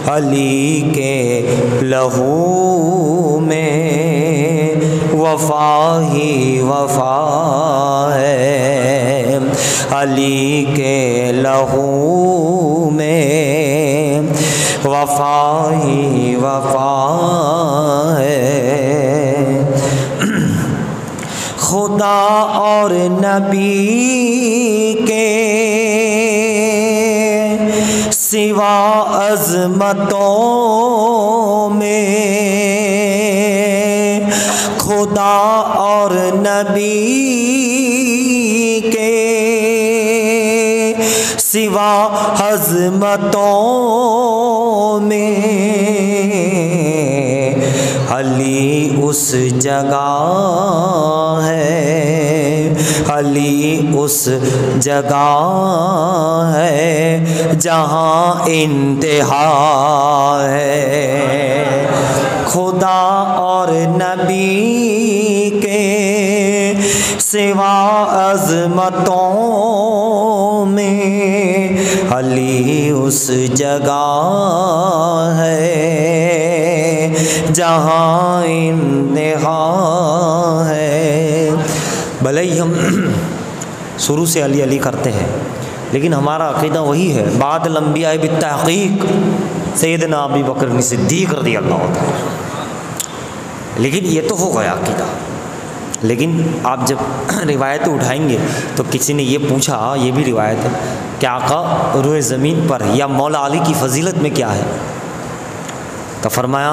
अली के लहू में वफा ही वफा है, अली के लहू में वफा ही वफा है। खुदा और नबी के सिवा अज़मतों में, खुदा और नबी के सिवा अज़मतों में अली उस जगह है, अली उस जगह है जहाँ इंतहा है। खुदा और नबी के सिवा अज़मतों में अली उस जगह है जहाँ इंतहा है। भले ही हम शुरू से अली अली करते हैं, लेकिन हमारा अक़ीदा वही है, बादल अंबिया बित्तहक़ीक़ सैयदना अबू बकर सिद्दीक़ रज़ियल्लाहु तआला। लेकिन ये तो हो गया अक़ीदा। लेकिन आप जब रिवायतें उठाएंगे तो किसी ने ये पूछा, ये भी रिवायत है कि आका रूए ज़मीन पर या मौला अली की फ़जीलत में क्या है? तो फरमाया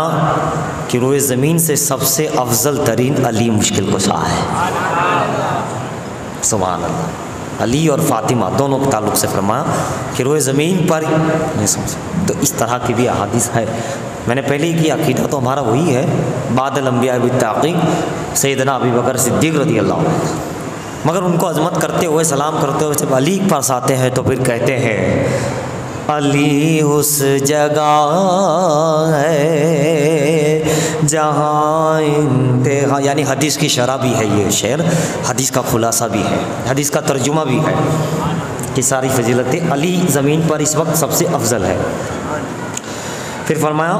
कि रूए ज़मीन से सबसे अफजल तरीन अली मुश्किल कुशा है। सुभान अल्लाह। अली और फ़ातिमा दोनों के ताल्लुक़ से फरमाया कि रूए ज़मीन पर नहीं समझ। तो इस तरह की भी अहादीस है। मैंने पहले ही किया, अक़ीदा तो हमारा वही है, बादल अंबिया बित्तहक़ीक़ सैयदना अबू बकर सिद्दीक़ रज़ियल्लाहु अन्हु। मगर उनको अज़मत करते हुए, सलाम करते हुए जब अली के पास आते हैं तो फिर कहते हैं अली उस जगह है जहाँ इंतहा, यानी हदीस की शरह भी है ये शेर, हदीस का खुलासा भी है, हदीस का तर्जुमा भी है कि सारी फजीलतें अली ज़मीन पर इस वक्त सबसे अफजल है। फिर फरमाया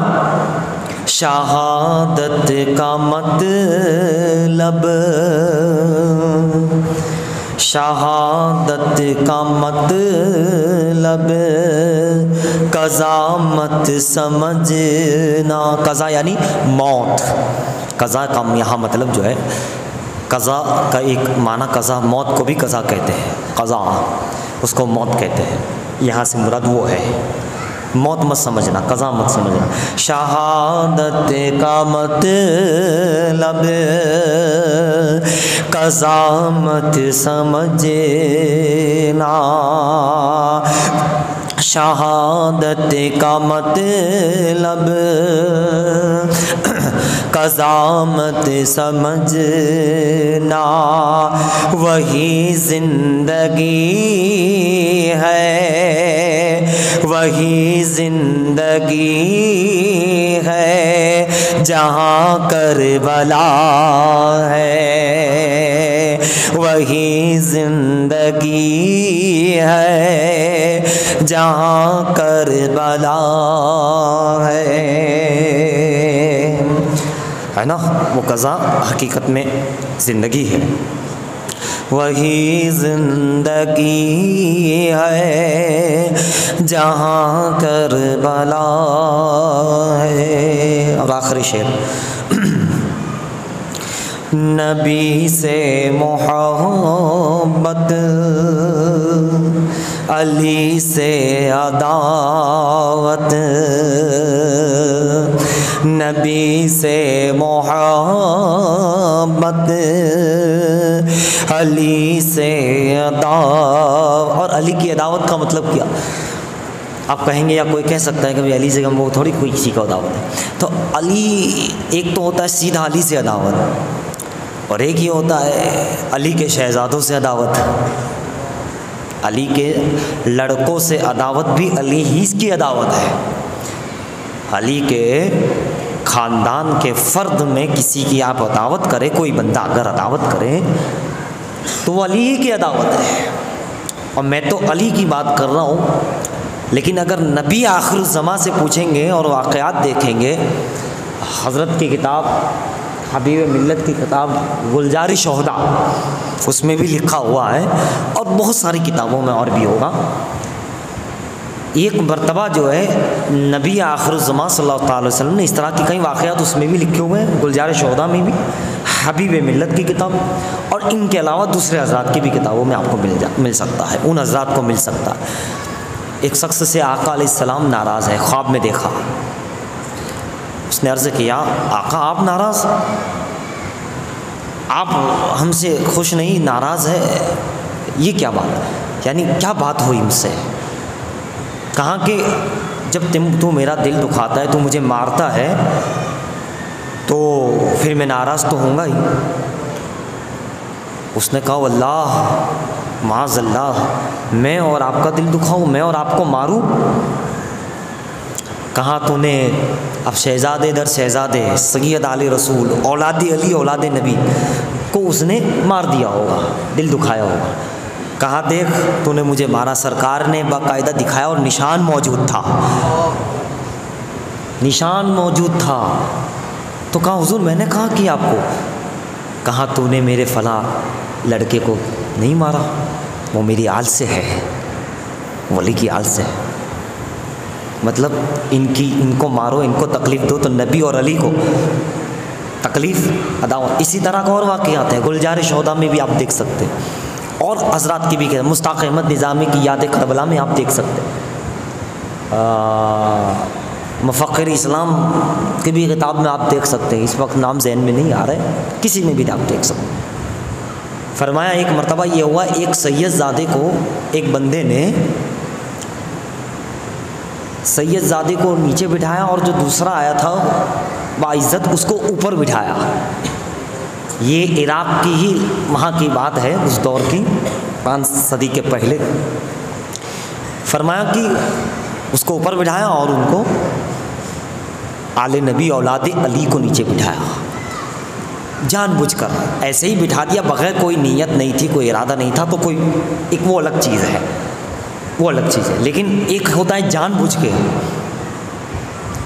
शहादत का मतलब, शहादत का मतलब कज़ा मत समझना। कज़ा यानी मौत। कज़ा का यहाँ मतलब जो है, कज़ा का एक माना कज़ा, मौत को भी कज़ा कहते हैं, कज़ा उसको मौत कहते हैं। यहाँ से मुराद वो है, मौत मत समझना, कज़ा मत समझना। शहादत का मतलब कज़ा मत समझना, शहादत का मतलब कज़ा मत समझना। वही ज़िंदगी है, वही ज़िंदगी है जहाँ करबला है, वही ज़िंदगी है जहाँ करबला है ना। वो कज़ा हकीकत में ज़िंदगी है, वही ज़िंदगी है जहाँ करबला है। और आखिरी शेर, नबी से मोहब्बत अली से अदावत, नबी से मोहब्बत अली से अदावत। और अली की अदावत का मतलब क्या? आप कहेंगे या कोई कह सकता है कि भाई अली से हम वो थोड़ी कोई किसी का अदावत है। तो अली एक तो होता है सीधा अली से अदावत, और एक ये होता है अली के शहज़ादों से अदावत। अली के लड़कों से अदावत भी अली ही की अदावत है। अली के ख़ानदान के फ़र्द में किसी की आप अदावत करें, कोई बंदा अगर अदावत करे तो वो अली ही की अदावत है। और मैं तो अली की बात कर रहा हूँ, लेकिन अगर नबी आखिर ज़मा से पूछेंगे और वाक़यात देखेंगे, हज़रत की किताब हबीब मिल्लत की किताब गुलजार शोहदा उसमें भी लिखा हुआ है, और बहुत सारी किताबों में और भी होगा। एक मरतबा जो है नबी आखिर ज़मा सल्लल्लाहु अलैहि वसल्लम ने इस तरह की कई वाक़यात उसमें भी लिखे हुए हैं, गुलजार शोहदा में भी, हबीब मिल्लत की किताब, और इनके अलावा दूसरे हज़रात की भी किताबों में आपको मिल सकता है, उन हज़रात को मिल सकता है। एक शख्स से आका अलैहिस्सलाम नाराज़ है, ख्वाब में देखा। उसने अर्ज़ किया, आका आप नाराज़, आप हमसे खुश नहीं, नाराज़ है, ये क्या बात, यानी क्या बात हुई मुझसे? कहा कि जब तू मेरा दिल दुखाता है, तू मुझे मारता है, तो फिर मैं नाराज़ तो होऊंगा ही। उसने कहा, अल्लाह माज़ल्लाह, मैं और आपका दिल दुखाऊं, मैं और आपको मारूं? कहा तूने अब शहज़ादे दर शहज़ादे सैयद आले रसूल औलादे अली औलादे नबी को उसने मार दिया होगा, दिल दुखाया होगा। कहा देख तूने मुझे मारा, सरकार ने बाकायदा दिखाया और निशान मौजूद था, निशान मौजूद था। तो कहा हुजूर मैंने कहा किया आपको? कहा तूने मेरे फला लड़के को नहीं मारा, वो मेरी आल से है, वली की आल से है, मतलब इनको मारो, इनको तकलीफ़ दो तो नबी और अली को तकलीफ़ अदा हो। इसी तरह का और वाक़यात है, गुलजार शोहदा में भी आप देख सकते हैं, और हज़रात की भी मुश्ताक़ अहमद निज़ामी की याद करबला में आप देख सकते हैं, मुफ़क्किर इस्लाम की भी किताब में आप देख सकते हैं, इस वक्त नाम ज़हन में नहीं आ रहा है, किसी में भी आप देख सकते हैं। फरमाया एक मरतबा ये हुआ, एक सैयदज़ादे को एक बंदे ने सैयदज़ादे को नीचे बिठाया, और जो दूसरा आया था बाइज़्ज़त उसको ऊपर बिठाया। ये इराक़ की ही वहाँ की बात है, उस दौर की 5 सदी के पहले। फरमाया कि उसको ऊपर बिठाया और उनको आले नबी औलादे अली को नीचे बिठाया, जानबूझकर ऐसे ही बिठा दिया, बग़ैर कोई नीयत नहीं थी, कोई इरादा नहीं था, तो कोई एक वो अलग चीज़ है, वो अलग चीज़ है। लेकिन एक होता है जानबूझ के,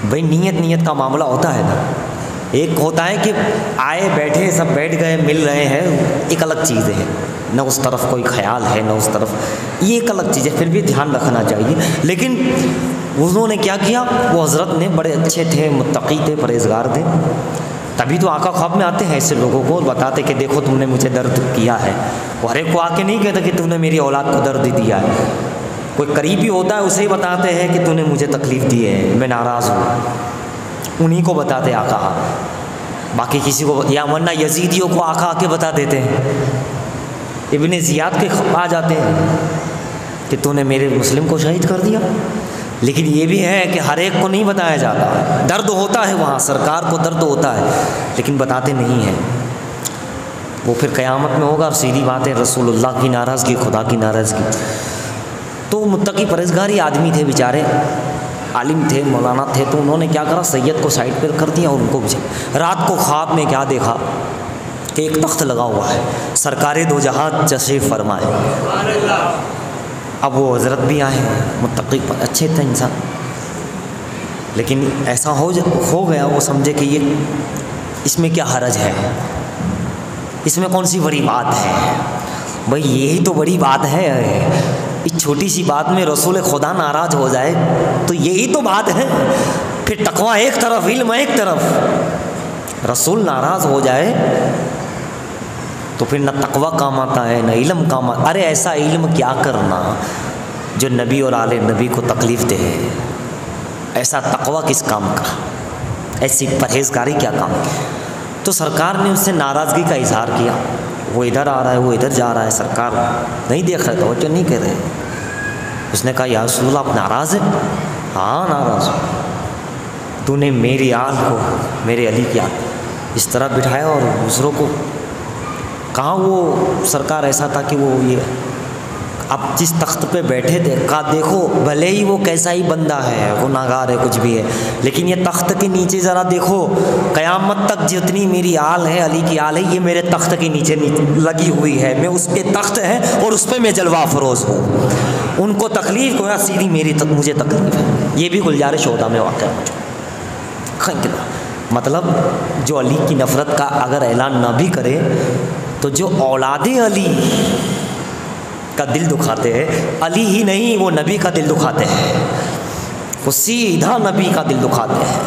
भाई नीयत का मामला होता है ना, एक होता है कि आए बैठे सब बैठ गए मिल रहे हैं, एक अलग चीज़ है, न उस तरफ कोई ख्याल है न उस तरफ, ये एक अलग चीज़ है, फिर भी ध्यान रखना चाहिए। लेकिन उन्होंने क्या किया, वो हज़रत ने बड़े अच्छे थे, मुत्तकी थे, परहेज़गार थे, तभी तो आका ख्वाब में आते हैं ऐसे लोगों को, बताते कि देखो तुमने मुझे दर्द किया है। वो हर एक को आके नहीं कहता कि तूने मेरी औलाद को दर्द दिया है, कोई करीबी होता है उसे ही बताते हैं कि तूने मुझे तकलीफ़ दी है, मैं नाराज़ हूँ, उन्हीं को बताते आका, बाकी किसी को, या वरना यजीदियों को आका आके बता देते हैं, इब्ने ज़ियाद के आ जाते हैं कि तूने मेरे मुस्लिम को शहीद कर दिया। लेकिन ये भी है कि हर एक को नहीं बताया जाता, दर्द होता है वहाँ, सरकार को दर्द होता है, लेकिन बताते नहीं हैं। वो फिर क़यामत में होगा, और सीधी बात है, रसूलुल्लाह की नाराज़गी, खुदा की नाराज़गी। तो मुत्तकी परहेज़गारी आदमी थे बेचारे, आलिम थे, मौलाना थे, तो उन्होंने क्या करा, सैयद को साइड पर कर दिया और उनको रात को ख्वाब में क्या देखा कि एक तख्त लगा हुआ है, सरकारे दो जहां तशरीफ़ फरमाए। अब वो हज़रत भी आए, मुत्तकी अच्छे थे इंसान, लेकिन ऐसा हो गया, वो समझे कि ये इसमें क्या हरज है, इसमें कौन सी बड़ी बात है, भाई यही तो बड़ी बात है, इस छोटी सी बात में रसूल खुदा नाराज़ हो जाए तो यही तो बात है। फिर तकवा एक तरफ, इल्म एक तरफ, रसूल नाराज़ हो जाए तो फिर न तकवा काम आता है न इल्म काम आता। अरे ऐसा इल्म क्या करना जो नबी और आले नबी को तकलीफ़ दे, ऐसा तकवा किस काम का, ऐसी परहेज़गारी क्या काम की। तो सरकार ने उससे नाराज़गी का इजहार किया, वो इधर आ रहा है, वो इधर जा रहा है, सरकार नहीं देख रहे, तवज्जो नहीं कर रहे। उसने कहा या रसूल आप नाराज़ हैं? हाँ नाराज़ हूँ, तूने मेरी आल को, मेरे अली की आल इस तरह बिठाया और दूसरों को कहाँ। वो सरकार ऐसा था कि वो ये आप जिस तख्त पे बैठे थे, कहा देखो भले ही वो कैसा ही बंदा है, गुनाहगार है, कुछ भी है, लेकिन ये तख्त के नीचे ज़रा देखो, क़यामत तक जितनी मेरी आल है, अली की आल है, ये मेरे तख्त के नीचे लगी हुई है। मैं उस पर तख्त है और उस पर मैं जलवा फरोज़ हूँ। उनको तकलीफ़ को या सीधी मेरी तक मुझे तकलीफ़ है। ये भी गुलजारिश होता में वाक़ मुझे। मतलब जो अली की नफ़रत का अगर ऐलान ना भी करे तो जो औलादे अली का दिल दुखाते हैं, अली ही नहीं वो नबी का दिल दुखाते हैं, वो सीधा नबी का दिल दुखाते हैं।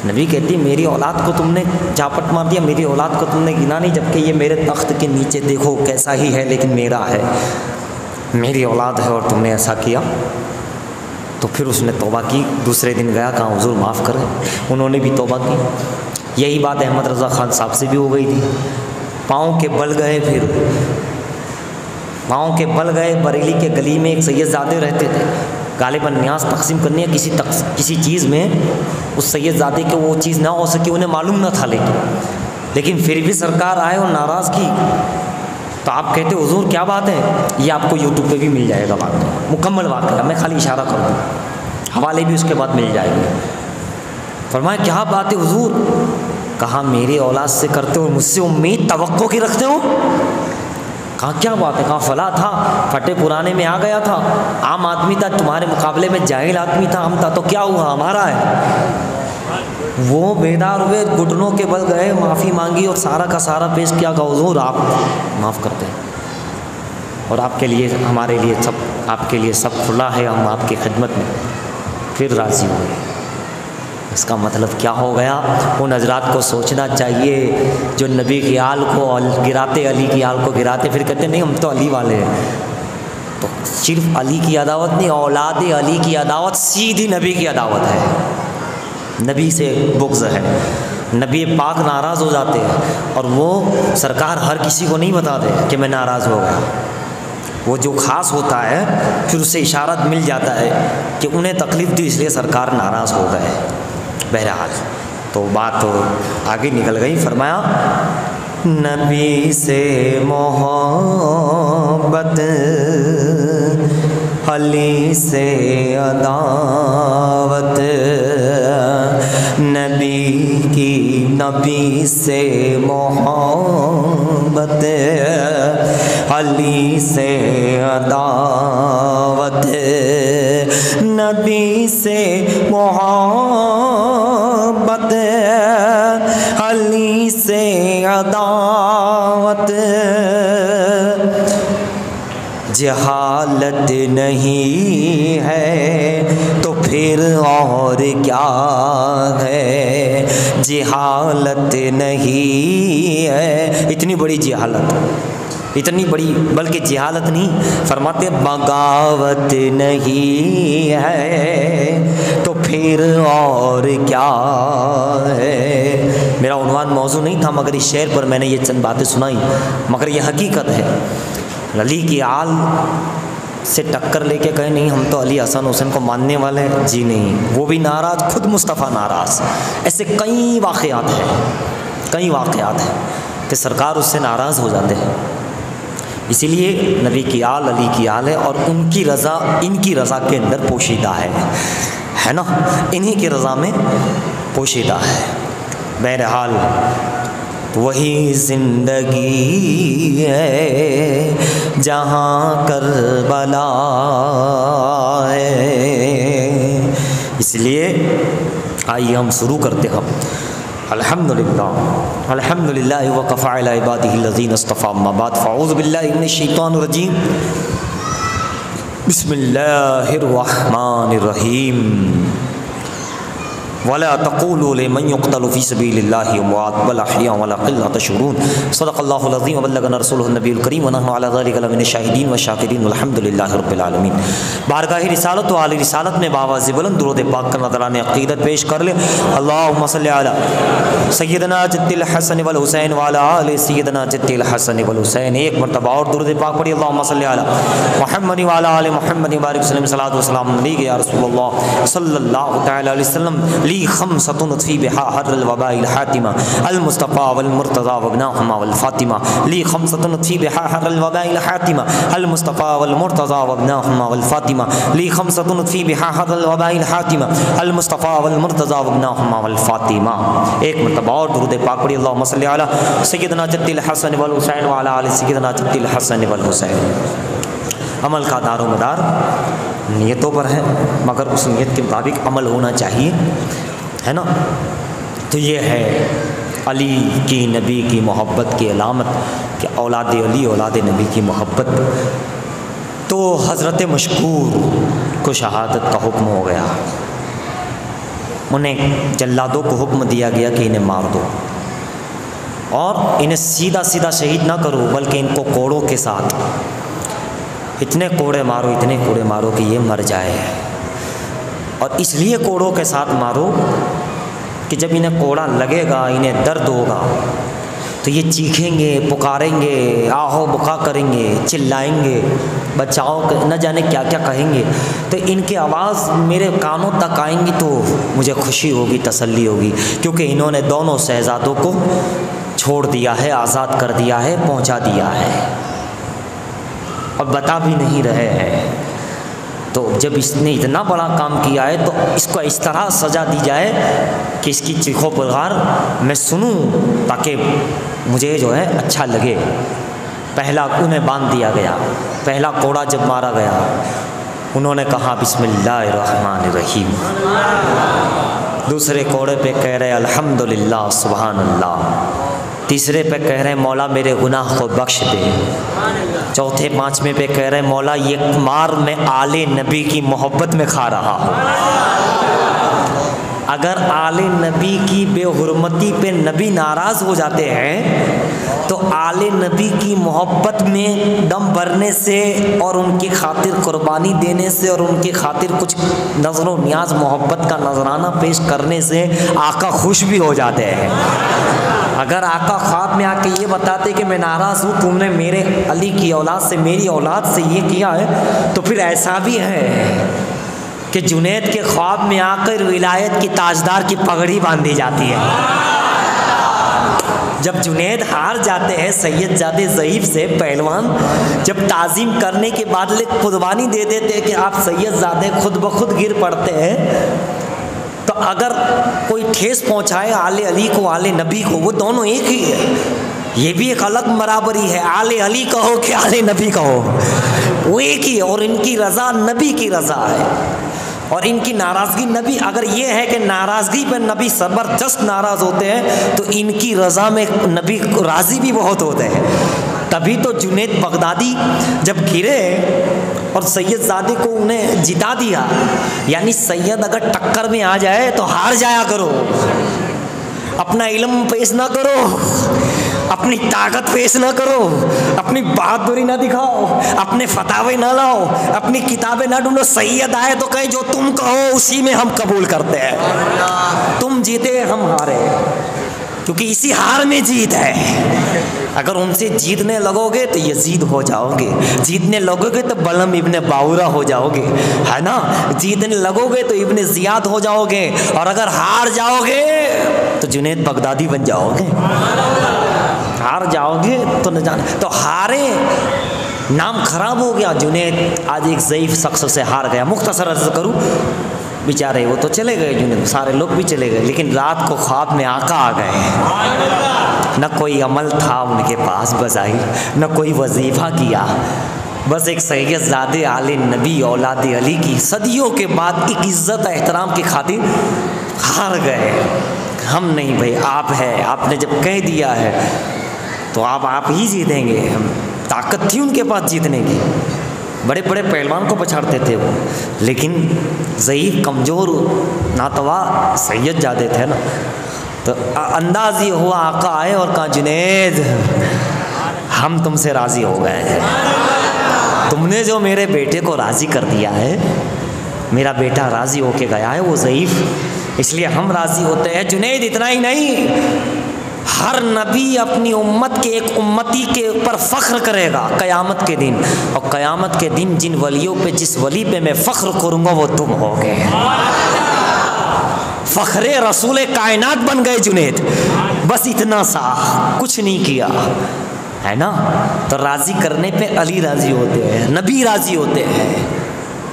नबी कहती मेरी औलाद को तुमने झापट मार दिया, मेरी औलाद को तुमने गिना नहीं, जबकि ये मेरे तख्त के नीचे देखो कैसा ही है लेकिन मेरा है, मेरी औलाद है और तुमने ऐसा किया। तो फिर उसने तौबा की। दूसरे दिन गया, कहा हुजूर माफ़ करें। उन्होंने भी तौबा की। यही बात अहमद रज़ा ख़ान साहब से भी हो गई थी। पाँव के बल गए, फिर पाँव के बल गए। बरेली के गली में एक सैयदज़ादे रहते थे, गालिबन न्यास तकसीम करनी है किसी चीज़ में, उस सैयदज़ादे के वो चीज़ ना हो सकी, उन्हें मालूम न था, लेकिन फिर भी सरकार आए और नाराज़ की। तो आप कहते हुजूर क्या बात है, ये आपको यूट्यूब पे भी मिल जाएगा बात, मुकम्मल वाक़या, मैं खाली इशारा कर दूँ, हवाले भी उसके बाद मिल जाएंगे। फरमाया क्या बात है हुजूर? कहा मेरी औलाद से करते हो, मुझसे उम्मीद तवक्को की रखते हो? कहा क्या बात है? कहा फला था, फटे पुराने में आ गया था, आम आदमी था, तुम्हारे मुकाबले में जाहिल आदमी था, हम था, तो क्या हुआ, हमारा है। वो बेदार हुए, घुटनों के बल गए, माफ़ी मांगी और सारा का सारा पेश किया। कहा हुजूर आप माफ़ करते हैं और आपके लिए हमारे लिए सब, आपके लिए सब खुला है, हम आपकी खिदमत में। फिर राज़ी हुए। इसका मतलब क्या हो गया? उन हजरात को सोचना चाहिए जो नबी की आल को गिराते, अली की आल को गिराते, फिर कहते नहीं हम तो अली वाले हैं। तो सिर्फ अली की अदावत नहीं, औलाद अली की अदावत सीधी नबी की अदावत है। नबी से बुग़्ज़ है, नबी पाक नाराज़ हो जाते हैं और वो सरकार हर किसी को नहीं बताते कि मैं नाराज़ हो गया। वो जो ख़ास होता है फिर उसे इशारा मिल जाता है कि उन्हें तकलीफ़ दी इसलिए सरकार नाराज़ हो गए। बहरहाल तो बात आगे निकल गई। फरमाया नबी से मोहब्बत, अली से अदावत, नबी से मोहब्बत, अली से अदावत, नबी से मोहब्बत, अली से अदावत। जहालत नहीं है तो फिर और क्या है, जहालत नहीं है, इतनी बड़ी जहालत, इतनी बड़ी, बल्कि जहालत नहीं, फरमाते बगावत नहीं है तो फिर और क्या है। मेरा उन्वान मौजू नहीं था मगर इस शेर पर मैंने ये चंद बातें सुनाई, मगर ये हकीकत है। अली की आल से टक्कर लेके कहे नहीं हम तो अली हसन हुसैन को मानने वाले हैं, जी नहीं, वो भी नाराज़, खुद मुस्तफ़ा नाराज़। ऐसे कई वाक़यात हैं कि सरकार उससे नाराज़ हो जाते हैं। इसीलिए नबी की आल अली की आल है और उनकी रज़ा इनकी रज़ा के अंदर पोशीदा है ना, इन्हीं की रज़ा में पोशीदा है। बहरहाल वही ज़िंदगी है जहाँ करबला है। इसलिए आइए हम शुरू करते हैं। अल्हम्दुलिल्लाह अल्हम्दुलिल्लाह व कफ़ा अला इबादिहिल लज़ीना इस्तफ़ा, अम्मा बाद फ़अऊज़ु बिल्लाहि मिनश शैतानिर रजीम। बिस्मिल्लाहिर रहमानिर रहीम। वला तक़ूलू लिमन युक़्तलु फ़ी सबीलिल्लाहि अम्वात बल अहयाउन वलाकिन्ना तशऊरून। सदक़ल्लाहुल अज़ीम व बल्लगना रसूलुहुन नबियुल करीम व नहनु अला ज़ालिका लमिनश शाहिदीन व शाकिरीन वल्हम्दुलिल्लाहि रब्बिल आलमीन। बारगाह रिसालत व आले रिसालत में बावाज़ बुलंद दुरूद पाक का नज़राने अक़ीदत पेश कर ले। अल्लाहुम्मा सल्लि अला सय्यदना जद्दिल हसन वल हुसैन व अला आले सय्यदना जद्दिल हसन वल हुसैन। एक मरतबा और दुरूद पाक पढ़िए। अल्लाहुम्मा सल्लि अला मुहम्मद व अला आले मुहम्मद बारिक वसल्लम सलातो व सलाम अलैका या रसूलल्लाह सल्लल्लाहु तआला अलैहि वसल्लम। ली खमसतुन फ़ी बिहा हर्रल वबाइल हातिमा अल मुस्तफ़ा वल मुर्तज़ा वबनाहुमा वल फ़ातिमा ली खमसतुन फ़ी बिहा हर्रल वबाइल हातिमा अल मुस्तफ़ा वल मुर्तज़ा वबनाहुमा वल फ़ातिमा ली खमसतुन फ़ी बिहा हर्रल वबाइल हातिमा अल मुस्तफ़ा वल मुर्तज़ा वबनाहुमा वल फ़ातिमा। एक मरतबा और दुरूद पाक पढ़िए, अल्लाहुम्मा सल्लि अला सय्यिदना जद्दिल हसन वल हुसैन व अला आलि सय्यिदना जद्दिल हसन वल हुसैन। अमल का दारो मदार नियतों पर है, मगर उस नियत के मुताबिक अमल होना चाहिए, है ना। तो ये है अली की नबी की मोहब्बत की अलामत कि औलाद अली औलाद नबी की मोहब्बत। तो हज़रत मशकूर को शहादत का हुक्म हो गया, उन्हें जल्लादों को हुक्म दिया गया कि इन्हें मार दो और इन्हें सीधा सीधा शहीद ना करो, बल्कि इनको कोड़ों के साथ इतने कोड़े मारो, इतने कोड़े मारो कि ये मर जाए। और इसलिए कोड़ों के साथ मारो कि जब इन्हें कोड़ा लगेगा, इन्हें दर्द होगा, तो ये चीखेंगे, पुकारेंगे, आहो बुका करेंगे, चिल्लाएंगे, बचाओ, न जाने क्या क्या कहेंगे। तो इनकी आवाज़ मेरे कानों तक आएंगी तो मुझे खुशी होगी, तसल्ली होगी, क्योंकि इन्होंने दोनों शहजादों को छोड़ दिया है, आज़ाद कर दिया है, पहुंचा दिया है और बता भी नहीं रहे हैं। तो जब इसने इतना बड़ा काम किया है तो इसको इस तरह सज़ा दी जाए कि इसकी चीखों पुकार मैं सुनूं, ताकि मुझे जो है अच्छा लगे। पहला उन्हें बांध दिया गया, पहला कोड़ा जब मारा गया उन्होंने कहा बिस्मिल्लाहिर्रहमानिर्रहीम। दूसरे कोड़े पे कह रहे अल्हम्दुलिल्लाह सुबहानल्लाह। तीसरे पे कह रहे मौला मेरे गुनाह को बख्श दे। चौथे पाँचवें पे कह रहे मौला ये मार मैं आले नबी की मोहब्बत में खा रहा हूँ। अगर आले नबी की बेहुरमती पे नबी नाराज़ हो जाते हैं तो आले नबी की मोहब्बत में दम भरने से और उनकी खातिर कुर्बानी देने से और उनकी खातिर कुछ नज़रो नियाज मोहब्बत का नजराना पेश करने से आका खुश भी हो जाते हैं। अगर आका ख्वाब में आके ये बताते कि मैं नाराज़ हूँ, तुमने मेरे अली की औलाद से, मेरी औलाद से ये किया है, तो फिर ऐसा भी है कि जुनैद के ख्वाब में आकर विलायत की ताजदार की पगड़ी बांधी जाती है। जब जुनैद हार जाते हैं सैयद ज़ादे ज़ईफ़ से, पहलवान जब ताज़ीम करने के बाद कुर्बानी दे देते हैं कि आप सैयद ज़ादे खुद ब खुद गिर पड़ते हैं, तो अगर कोई ठेस पहुंचाए आले अली को, आले नबी को, वो दोनों एक ही है। ये भी एक अलग बराबरी है, आले अली कहो कि आले नबी कहो, वो एक ही है। और इनकी रज़ा नबी की रज़ा है और इनकी नाराज़गी नबी। अगर ये है कि नाराज़गी पर नबी ज़बरदस्त नाराज़ होते हैं, तो इनकी रज़ा में नबी राज़ी भी बहुत होते हैं। तभी तो जुनैद बगदादी जब गिरे और सैयद ज़ादे को उन्हें जिता दिया, यानी सैयद अगर टक्कर में आ जाए तो हार जाया करो, अपना इल्म पेश ना करो, अपनी ताकत पेश ना करो, अपनी बहादुरी ना दिखाओ, अपने फतावे ना लाओ, अपनी किताबें ना ढूंढो। सैयद आए तो कहे जो तुम कहो उसी में हम कबूल करते हैं। तुम जीते हम हारे, क्योंकि इसी हार में जीत है। अगर उनसे जीतने लगोगे तो यजीद हो जाओगे, जीतने लगोगे तो बलम इब्ने बाउरा हो जाओगे, है ना। जीतने लगोगे तो इब्ने ज़ियाद हो जाओगे, और अगर हार जाओगे तो जुनैद बगदादी बन जाओगे। हार जाओगे तो न जाने, तो हारे नाम खराब हो गया। जुनैद आज एक ज़ईफ़ शख्स से हार गया। मुख्तसर अर्ज़ करूँ, बेचारे वो तो चले गए, जुनैद सारे लोग भी चले गए, लेकिन रात को ख्वाब में आका आ गए। न कोई अमल था उनके पास बज़ाहिर, न कोई वजीफ़ा किया, बस एक सैयद ज़ादे आले नबी औलाद अली की सदियों के बाद एक इज़्ज़त एहतराम की खातिर हार गए। हम नहीं भाई, आप है, आपने जब कह दिया है तो आप ही जीतेंगे। हम ताकत थी उनके पास जीतने की, बड़े बड़े पहलवान को पछाड़ते थे वो, लेकिन ज़ईफ़ कमज़ोर नातवा सैयद ज़ादे थे ना। तो अंदाज़ ये हुआ, आका आए और कहा जुनैद हम तुमसे राज़ी हो गए हैं, तुमने जो मेरे बेटे को राज़ी कर दिया है, मेरा बेटा राज़ी होके गया है वो ज़ईफ़, इसलिए हम राज़ी होते हैं। जुनैद इतना ही नहीं, हर नबी अपनी उम्मत के एक उम्मती के ऊपर फ़ख्र करेगा क़यामत के दिन, और क़यामत के दिन जिन वलियों पे, जिस वली पे मैं फ़ख्र करूँगा वो तुम होगे। फ़ख्रे रसूल कायनात बन गए जुनैद, बस इतना सा, कुछ नहीं किया, है ना। तो राज़ी करने पे अली राज़ी होते हैं, नबी राज़ी होते हैं।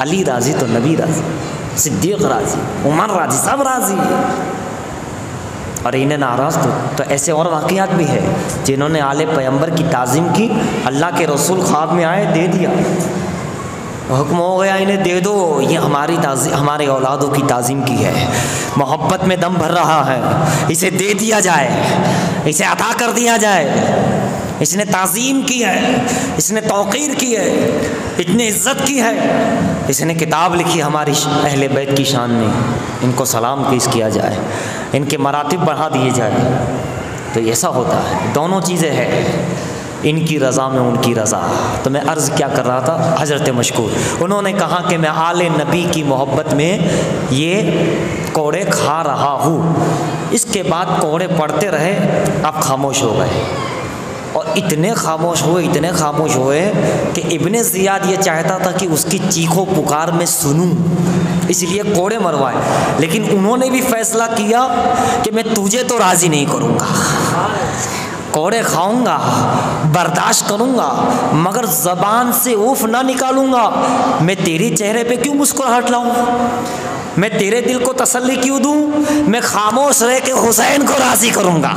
अली राज़ी तो नबी राज़ी, सिद्दीक़ राज़ी, उमर राज़ी, सब राज़ी। और इन्हें नाराज़ तो ऐसे और वाक़ियात भी है जिन्होंने आले पैगंबर की ताज़ीम की, अल्लाह के रसूल ख्वाब में आए, दे दिया, हुक्म हो गया इन्हें दे दो, ये हमारे औलादों की ताज़ीम की है, मोहब्बत में दम भर रहा है, इसे दे दिया जाए, इसे अता कर दिया जाए। इसने ताज़ीम की है, इसने तौक़ीर की है, इतनी इज़्ज़त की है, इसने किताब लिखी हमारी अहले बैत की शान में, इनको सलाम पेश किया जाए, इनके मरातिब बढ़ा दिए जाए। तो ऐसा होता है, दोनों चीज़ें हैं, इनकी रज़ा में उनकी रज़ा। तो मैं अर्ज़ क्या कर रहा था, हज़रत मशकूर उन्होंने कहा कि मैं आले नबी की मोहब्बत में ये कोड़े खा रहा हूँ। इसके बाद कोड़े पड़ते रहे, अब खामोश हो गए, और इतने खामोश हुए कि इब्ने ज़ियाद ये चाहता था कि उसकी चीखों पुकार में सुनूं, इसलिए कोड़े मरवाए। लेकिन उन्होंने भी फैसला किया कि मैं तुझे तो राज़ी नहीं करूँगा, कोड़े खाऊंगा, बर्दाश्त करूँगा, मगर ज़बान से उफ ना निकालूँगा। मैं तेरे चेहरे पे क्यों मुस्कुराहट लाऊँ, मैं तेरे दिल को तसल्ली क्यों दूँ, मैं खामोश रह के हुसैन को राज़ी करूँगा।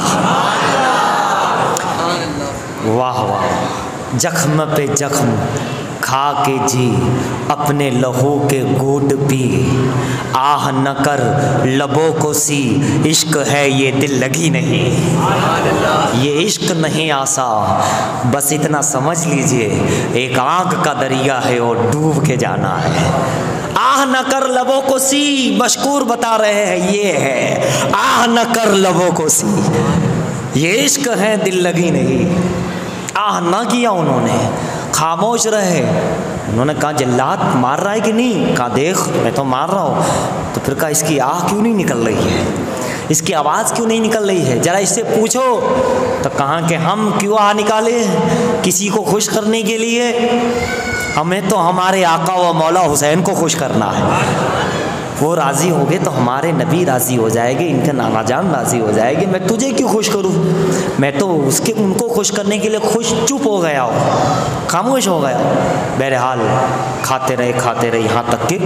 वाह वाह, जख्म पे जख्म खा के जी, अपने लहू के घूंट पी, आह न कर लबों को सी, इश्क है ये दिल लगी नहीं, ये इश्क नहीं आसा, बस इतना समझ लीजिए एक आग का दरिया है और डूब के जाना है। आह न कर लबों को सी, मशकूर बता रहे हैं ये है, आह न कर लबों को सी, ये इश्क है दिल लगी नहीं। आह ना किया उन्होंने, खामोश रहे। उन्होंने कहा जल्लाद मार रहा है कि नहीं, कहा देख मैं तो मार रहा हूँ। तो फिर कहा इसकी आह क्यों नहीं निकल रही है, इसकी आवाज़ क्यों नहीं निकल रही है, ज़रा इससे पूछो। तो कहा कि हम क्यों आह निकाले, किसी को खुश करने के लिए, हमें तो हमारे आका व मौला हुसैन को खुश करना है। वो राज़ी हो गए तो हमारे नबी राज़ी हो जाएंगे, इनके नाना जान राज़ी हो जाएंगे, मैं तुझे क्यों खुश करूँ, मैं तो उनको खुश करने के लिए खुश चुप हो गया हो, खामोश हो गया। बहरहाल खाते रहे यहाँ तक कि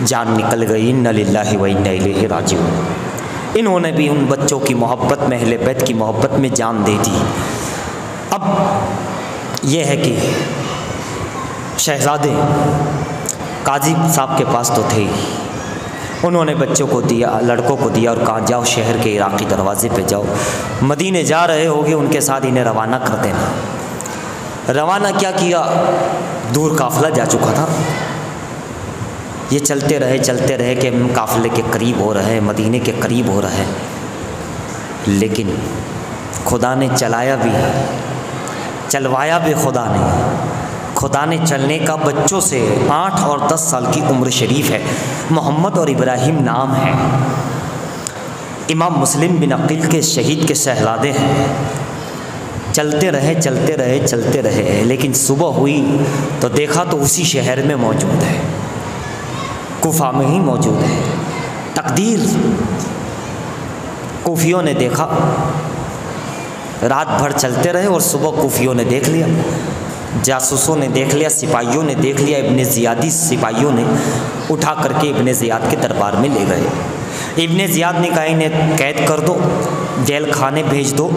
जान निकल गई। इन्ना लिल्लाहि व इन्ना इलैहि राजिऊन। इन्होंने भी उन बच्चों की मोहब्बत में, अहले बैत की मोहब्बत में जान दे दी। अब यह है कि शहज़ादे काजी साहब के पास तो थे, उन्होंने बच्चों को दिया, लड़कों को दिया और कहा जाओ शहर के इराक़ी दरवाज़े पे जाओ, मदीने जा रहे होगे उनके साथ इन्हें रवाना कर देना। रवाना क्या किया, दूर काफ़िला जा चुका था, ये चलते रहे कि हम काफ़िले के करीब हो रहे हैं, मदीने के करीब हो रहे हैं। लेकिन खुदा ने चलाया भी, चलवाया भी खुदा ने चलने का बच्चों से 8 और 10 साल की उम्र शरीफ है, मोहम्मद और इब्राहिम नाम है, इमाम मुस्लिम बिन अकील के शहीद के शहज़ादे हैं। चलते रहे, लेकिन सुबह हुई तो देखा तो उसी शहर में मौजूद है, कूफा में ही मौजूद है। तकदीर, कूफियों ने देखा, रात भर चलते रहे और सुबह कूफियों ने देख लिया, जासूसों ने देख लिया, सिपाहियों ने देख लिया, इब्ने ज़ियादी सिपाहियों ने उठा करके इब्ने ज़ियाद के दरबार में ले गए। इब्ने ज़ियाद ने कहा इन्हें कैद कर दो, जेल खाने भेज दो,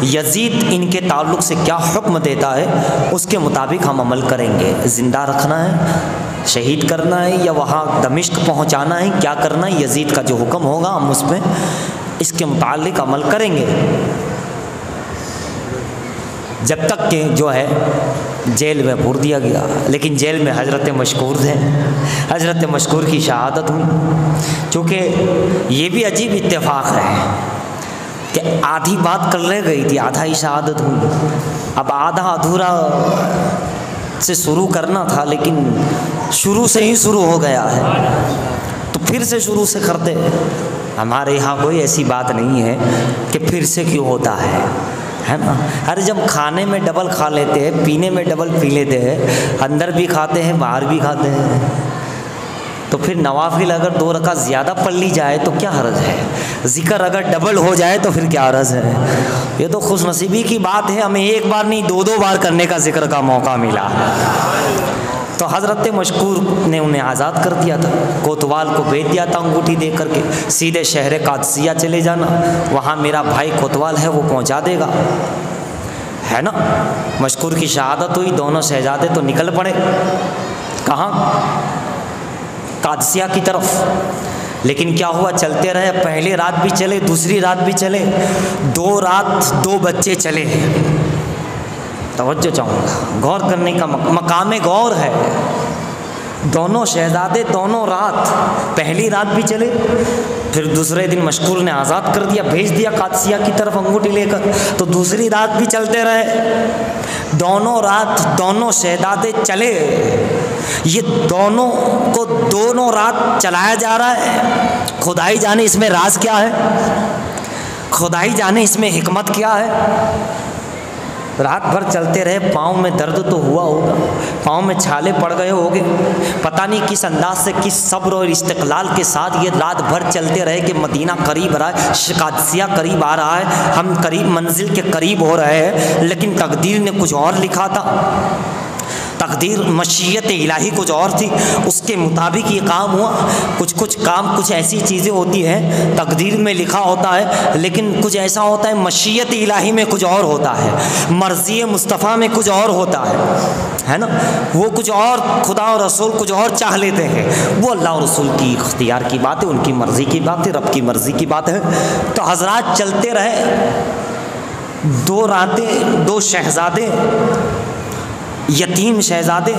यजीद इनके ताल्लुक़ से क्या हुक्म देता है उसके मुताबिक हम अमल करेंगे। ज़िंदा रखना है, शहीद करना है, या वहाँ दमिश्क पहुँचाना है, क्या करना है, यजीद का जो हुक्म होगा हम उस पर इसके मुतालिक अमल करेंगे। जब तक कि जो है जेल में भूर दिया गया, लेकिन जेल में हज़रत मशकूर थे, हज़रत मशकूर की शहादत हुई। चूँकि ये भी अजीब इत्तेफाक है कि आधी बात कर रह गई थी, आधा ही शहादत हुई। अब आधा अधूरा से शुरू करना था, लेकिन शुरू से ही शुरू हो गया है, तो फिर से शुरू से करते। हमारे यहाँ कोई ऐसी बात नहीं है कि फिर से क्यों होता है ना। अरे जब खाने में डबल खा लेते हैं, पीने में डबल पी लेते हैं, अंदर भी खाते हैं बाहर भी खाते हैं, तो तो फिर नवाफिल अगर 2 रकात ज़्यादा पढ़ ली जाए तो क्या हर्ज है, ज़िक्र अगर डबल हो जाए तो फिर क्या हर्ज है। ये तो खुशनसीबी की बात है, हमें एक बार नहीं 2-2 बार करने का ज़िक्र का मौका मिला। तो हज़रत मशकूर ने उन्हें आज़ाद कर दिया था, कोतवाल को भेज दिया था अंगूठी दे करके, सीधे शहर कादसिया चले जाना, वहाँ मेरा भाई कोतवाल है वो पहुँचा देगा, है ना। मशकूर की शहादत हुई, दोनों शहजादे तो निकल पड़े, कहाँ, कादसिया की तरफ। लेकिन क्या हुआ, चलते रहे, पहले रात भी चले, दूसरी रात भी चले, 2 रात 2 बच्चे चले। तवज्जो चाहूँगा, गौर करने का मकाम गौर है। दोनों शहजादे दोनों रात, पहली रात भी चले, फिर दूसरे दिन मशकूर ने आज़ाद कर दिया, भेज दिया कादसिया की तरफ अंगूठी लेकर, तो दूसरी रात भी चलते रहे। दोनों रात दोनों शहजादे चले, ये दोनों को दोनों रात चलाया जा रहा है। खुदाई जाने इसमें राज क्या है, खुदाई जाने इसमें हिकमत क्या है। रात भर चलते रहे, पाँव में दर्द तो हुआ होगा, पाँव में छाले पड़ गए होंगे, पता नहीं किस अंदाज से, किस सब्र और इस्तिक़लाल के साथ ये रात भर चलते रहे कि मदीना करीब रहा है, कादसिया करीब आ रहा है, हम करीब मंजिल के करीब हो रहे हैं। लेकिन तकदीर ने कुछ और लिखा था, तकदीर मशीयत इलाही कुछ और थी, उसके मुताबिक ये काम हुआ। कुछ काम, कुछ ऐसी चीज़ें होती हैं तकदीर में लिखा होता है, लेकिन कुछ ऐसा होता है मशीयत इलाही में कुछ और होता है, मर्ज़ी मुस्तफ़ा में कुछ और होता है ना। वो कुछ और, खुदा और रसूल कुछ और चाह लेते हैं, वो अल्लाह और रसूल की इख्तियार की बात है, उनकी मर्ज़ी की बात है, रब की मर्ज़ी की बात है। तो हज़रात चलते रहे, 2 रातें, 2 शहज़ादे, यतीम शहजादे।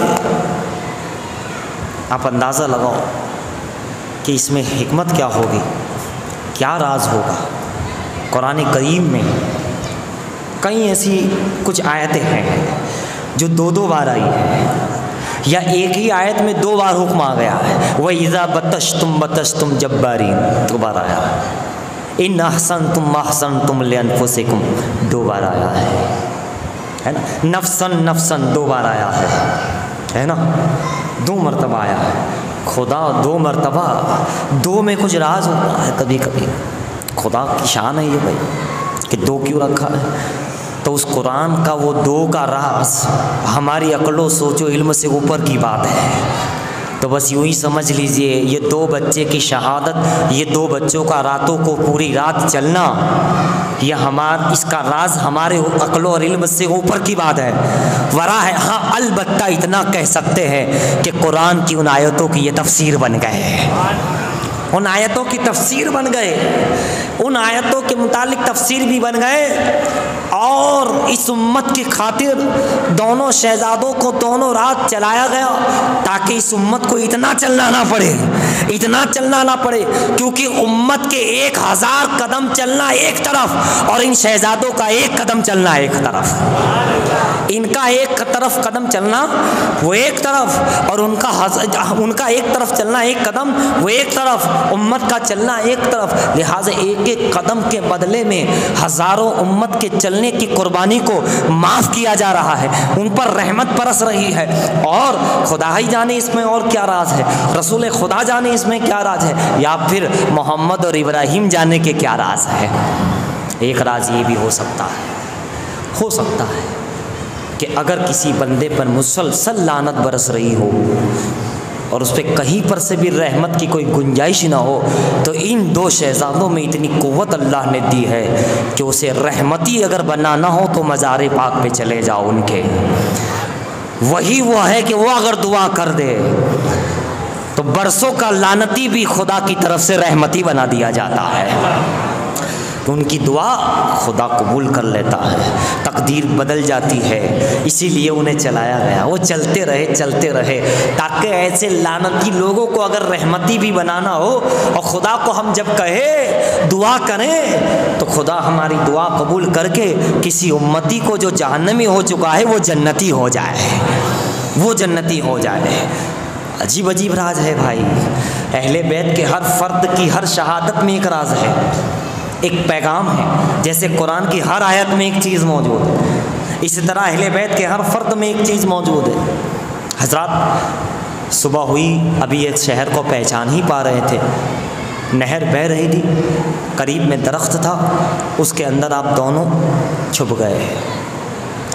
आप अंदाज़ा लगाओ कि इसमें हिकमत क्या होगी, क्या राज होगा। कुरान करीम में कई ऐसी कुछ आयतें हैं जो 2-2 बार आई है, या एक ही आयत में 2 बार हुक्म आ गया है। वह इज़ा बतश्तुम जब्बारीन 2 बार आया है, इन अहसनतुम लिअन्फुसिकुम 2 बार आया है ना। नफ्सन 2 बार आया है ना, 2 मरतबा आया है। खुदा 2 मरतबा, 2 में कुछ राज होता है कभी कभी, खुदा की शान है ये भाई कि 2 क्यों रखा है। तो उस कुरान का वो 2 का राज हमारी अक्लो सोचो इल्म से ऊपर की बात है। तो बस यूँ ही समझ लीजिए, ये 2 बच्चे की शहादत, ये 2 बच्चों का रातों को पूरी रात चलना, यह इसका राज हमारे अक्ल और इल्म से ऊपर की बात है, वरा है। हाँ, अलबत्ता इतना कह सकते हैं कि कुरान की उन आयतों की ये तफसीर बन गए, उन आयतों की तफसीर बन गए, उन आयतों के मुतालिक तफसीर भी बन गए। और इस उम्मत की खातिर दोनों शहजादों को दोनों रात चलाया गया, ताकि इस उम्मत को इतना चलना ना पड़े, इतना चलना ना पड़े, क्योंकि उम्मत के 1000 कदम चलना एक तरफ और इन शहजादों का 1 कदम चलना एक तरफ, इनका 1 तरफ कदम चलना वो एक तरफ, और उनका 1 तरफ चलना 1 कदम वो एक तरफ, उम्मत का चलना एक तरफ। लिहाजा एक कदम के बदले में हज़ारों उम्मत के चलने की कुर्बानी को माफ़ किया जा रहा है, उन पर रहमत बरस रही है। और खुदा ही जाने इसमें और क्या राज है, रसूल खुदा जाने इसमें क्या राज है, या फिर मोहम्मद और इब्राहिम जाने के क्या राज है। एक राज ये भी हो सकता है कि अगर किसी बंदे पर मुसलसल लानत बरस रही हो और उस पर कहीं पर से भी रहमत की कोई गुंजाइश ना हो, तो इन 2 शहजादों में इतनी क़ुव्वत अल्लाह ने दी है कि उसे रहमती अगर बनाना हो तो मज़ार पाक पे चले जाओ उनके। वही वो है कि वो अगर दुआ कर दे तो बरसों का लानती भी खुदा की तरफ से रहमती बना दिया जाता है। तो उनकी दुआ खुदा कबूल कर लेता है, तकदीर बदल जाती है, इसीलिए उन्हें चलाया गया। वो चलते रहे ताकि ऐसे लानती लोगों को अगर रहमती भी बनाना हो, और खुदा को हम जब कहे दुआ करें तो खुदा हमारी दुआ कबूल करके किसी उम्मती को जो जहन्नमी हो चुका है वो जन्नती हो जाए, वो जन्नती हो जाए। अजीब अजीब राज है भाई। अहले बैत के हर फर्द की हर शहादत में एक राज है, एक पैगाम है। जैसे कुरान की हर आयत में एक चीज़ मौजूद है, इसी तरह अहले बैत के हर फर्द में एक चीज़ मौजूद है। हज़रात, सुबह हुई, अभी एक शहर को पहचान ही पा रहे थे। नहर बह रही थी, करीब में दरख्त था, उसके अंदर आप दोनों छुप गए,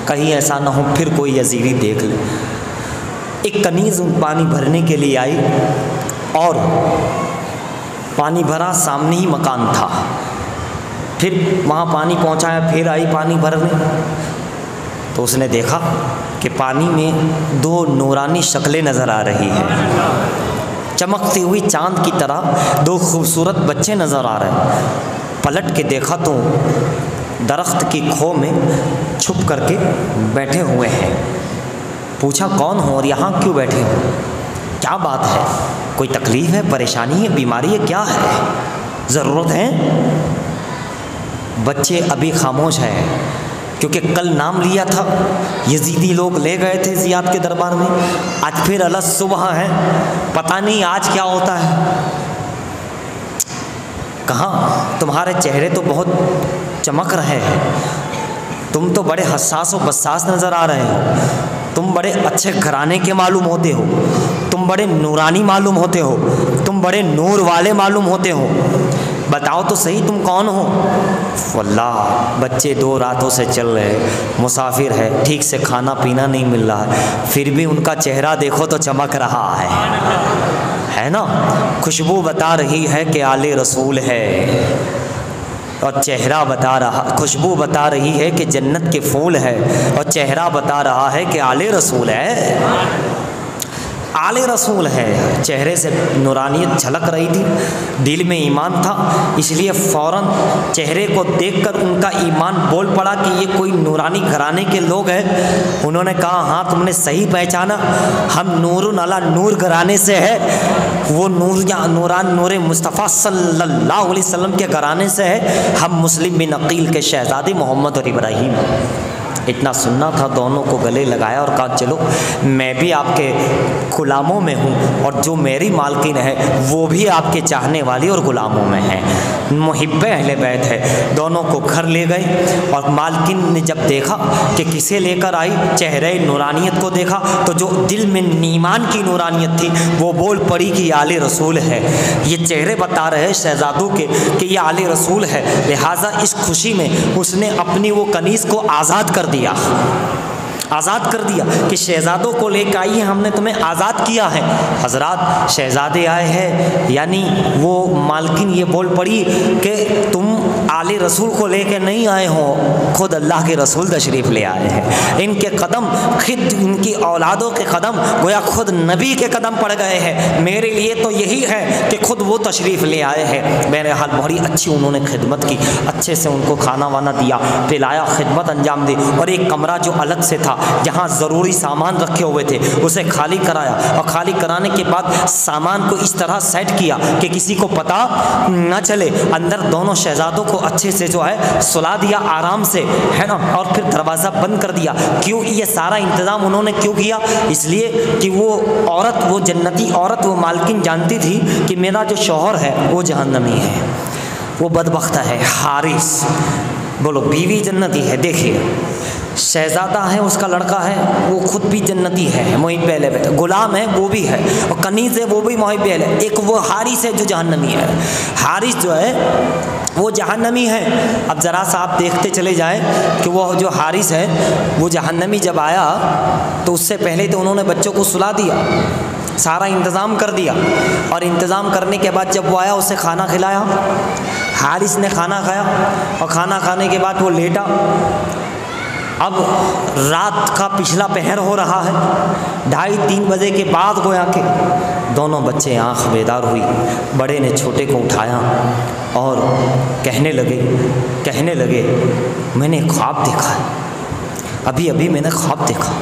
कहीं ऐसा ना हो फिर कोई यजीरी देख ले। एक कनीज़ पानी भरने के लिए आई और पानी भरा, सामने ही मकान था। फिर वहाँ पानी पहुँचाया, फिर आई पानी भरने, तो उसने देखा कि पानी में दो नूरानी शक्लें नज़र आ रही है, चमकती हुई चांद की तरह दो खूबसूरत बच्चे नज़र आ रहे हैं। पलट के देखा तो दरख्त की खो में छुप करके बैठे हुए हैं। पूछा कौन हो और यहाँ क्यों बैठे हो, क्या बात है, कोई तकलीफ़ है, परेशानी है, बीमारी है, क्या है, ज़रूरत है? बच्चे अभी खामोश हैं, क्योंकि कल नाम लिया था, यजीदी लोग ले गए थे ज़ियाद के दरबार में, आज फिर अलग सुबह है, पता नहीं आज क्या होता है। कहाँ, तुम्हारे चेहरे तो बहुत चमक रहे हैं, तुम तो बड़े हसास और बसास नज़र आ रहे हो, तुम बड़े अच्छे घराने के मालूम होते हो, तुम बड़े नूरानी मालूम होते हो, तुम बड़े नूर वाले मालूम होते हो, बताओ तो सही तुम कौन हो? वल्लाह बच्चे 2 रातों से चल रहे, मुसाफिर है, ठीक से खाना पीना नहीं मिल रहा है, फिर भी उनका चेहरा देखो तो चमक रहा है ना। खुशबू बता रही है कि आले रसूल है, और चेहरा बता रहा, खुशबू बता रही है कि जन्नत के फूल है, और चेहरा बता रहा है कि आले रसूल है। आले रसूल है, चेहरे से नूरानियत झलक रही थी, दिल में ईमान था, इसलिए फ़ौरन चेहरे को देखकर उनका ईमान बोल पड़ा कि ये कोई नूरानी घराने के लोग हैं। उन्होंने कहा हाँ तुमने सही पहचाना, हम नूरुन अला नूर घराने से है, वो नूर या नूरान नूर मुस्तफ़ा सल्लल्लाहु अलैहि वसल्लम के घराने से है, हम मुस्लिम बिन अकील के शहज़ादे मोहम्मद और इब्राहीम। इतना सुनना था, दोनों को गले लगाया और कहा चलो मैं भी आपके गुलामों में हूँ, और जो मेरी मालकिन है वो भी आपके चाहने वाली और गुलामों में है, मुहिब्बे अहले बैत है। दोनों को घर ले गए, और मालकिन ने जब देखा कि किसे लेकर आई, चेहरे नूरानियत को देखा, तो जो दिल में ईमान की नूरानियत थी वो बोल पड़ी कि ये आले रसूल है। ये चेहरे बता रहे हैं शहजादों के कि ये आले रसूल है, लिहाजा इस खुशी में उसने अपनी वो कनीज़ को आज़ाद कर दिया, आज़ाद कर दिया कि शहज़ादों को लेकर आइए, हमने तुम्हें आज़ाद किया है। हज़रात शहज़ादे आए हैं, यानी वो मालकिन ये बोल पड़ी कि तुम आले रसूल को लेकर नहीं आए हो, खुद अल्लाह के रसूल तशरीफ़ ले आए हैं। इनके कदम, खुद इनकी औलादों के कदम गोया खुद नबी के कदम पड़ गए हैं। मेरे लिए तो यही है कि खुद वो तशरीफ़ ले आए हैं। मेरे हाल बड़ी अच्छी उन्होंने खिदमत की, अच्छे से उनको खाना वाना दिया, पिलाया, खिदमत अंजाम दी, और एक कमरा जो अलग से था जहाँ ज़रूरी सामान रखे हुए थे उसे खाली कराया, और खाली कराने के बाद सामान को इस तरह सेट किया कि किसी को पता न चले। अंदर दोनों शहजादों को अच्छे से जो है सुला दिया आराम से, है ना, और फिर दरवाज़ा बंद कर दिया। क्यों ये सारा इंतज़ाम उन्होंने क्यों किया? इसलिए कि वो औरत, वो जन्नती औरत, वो मालकिन जानती थी कि मेरा जो शौहर है वो जहन्नमी है, वो बदबख्त है। हारिस, बोलो बीवी जन्नती है, देखिए शहजादा है, उसका लड़का है, वो खुद भी जन्नती है, मुहिब्ब अहले बैत, गुलाम है वो भी है, और कनीज़ है वो भी मुहिब्ब अहले। एक वो हारिस है जो जहन्नमी है, हारिस जो है वो जहन्नमी है। अब ज़रा सा आप देखते चले जाएं कि वो जो हारिस है वो जहन्नमी जब आया तो उससे पहले तो उन्होंने बच्चों को सुला दिया, सारा इंतज़ाम कर दिया, और इंतज़ाम करने के बाद जब वो आया उसे खाना खिलाया। हारिस ने खाना खाया, और खाना खाने के बाद वो लेटा। अब रात का पिछला पहर हो रहा है, 2:30-3 बजे के बाद गोया के दोनों बच्चे आँख बेदार हुई। बड़े ने छोटे को उठाया और कहने लगे मैंने ख्वाब देखा है, अभी अभी मैंने ख्वाब देखा।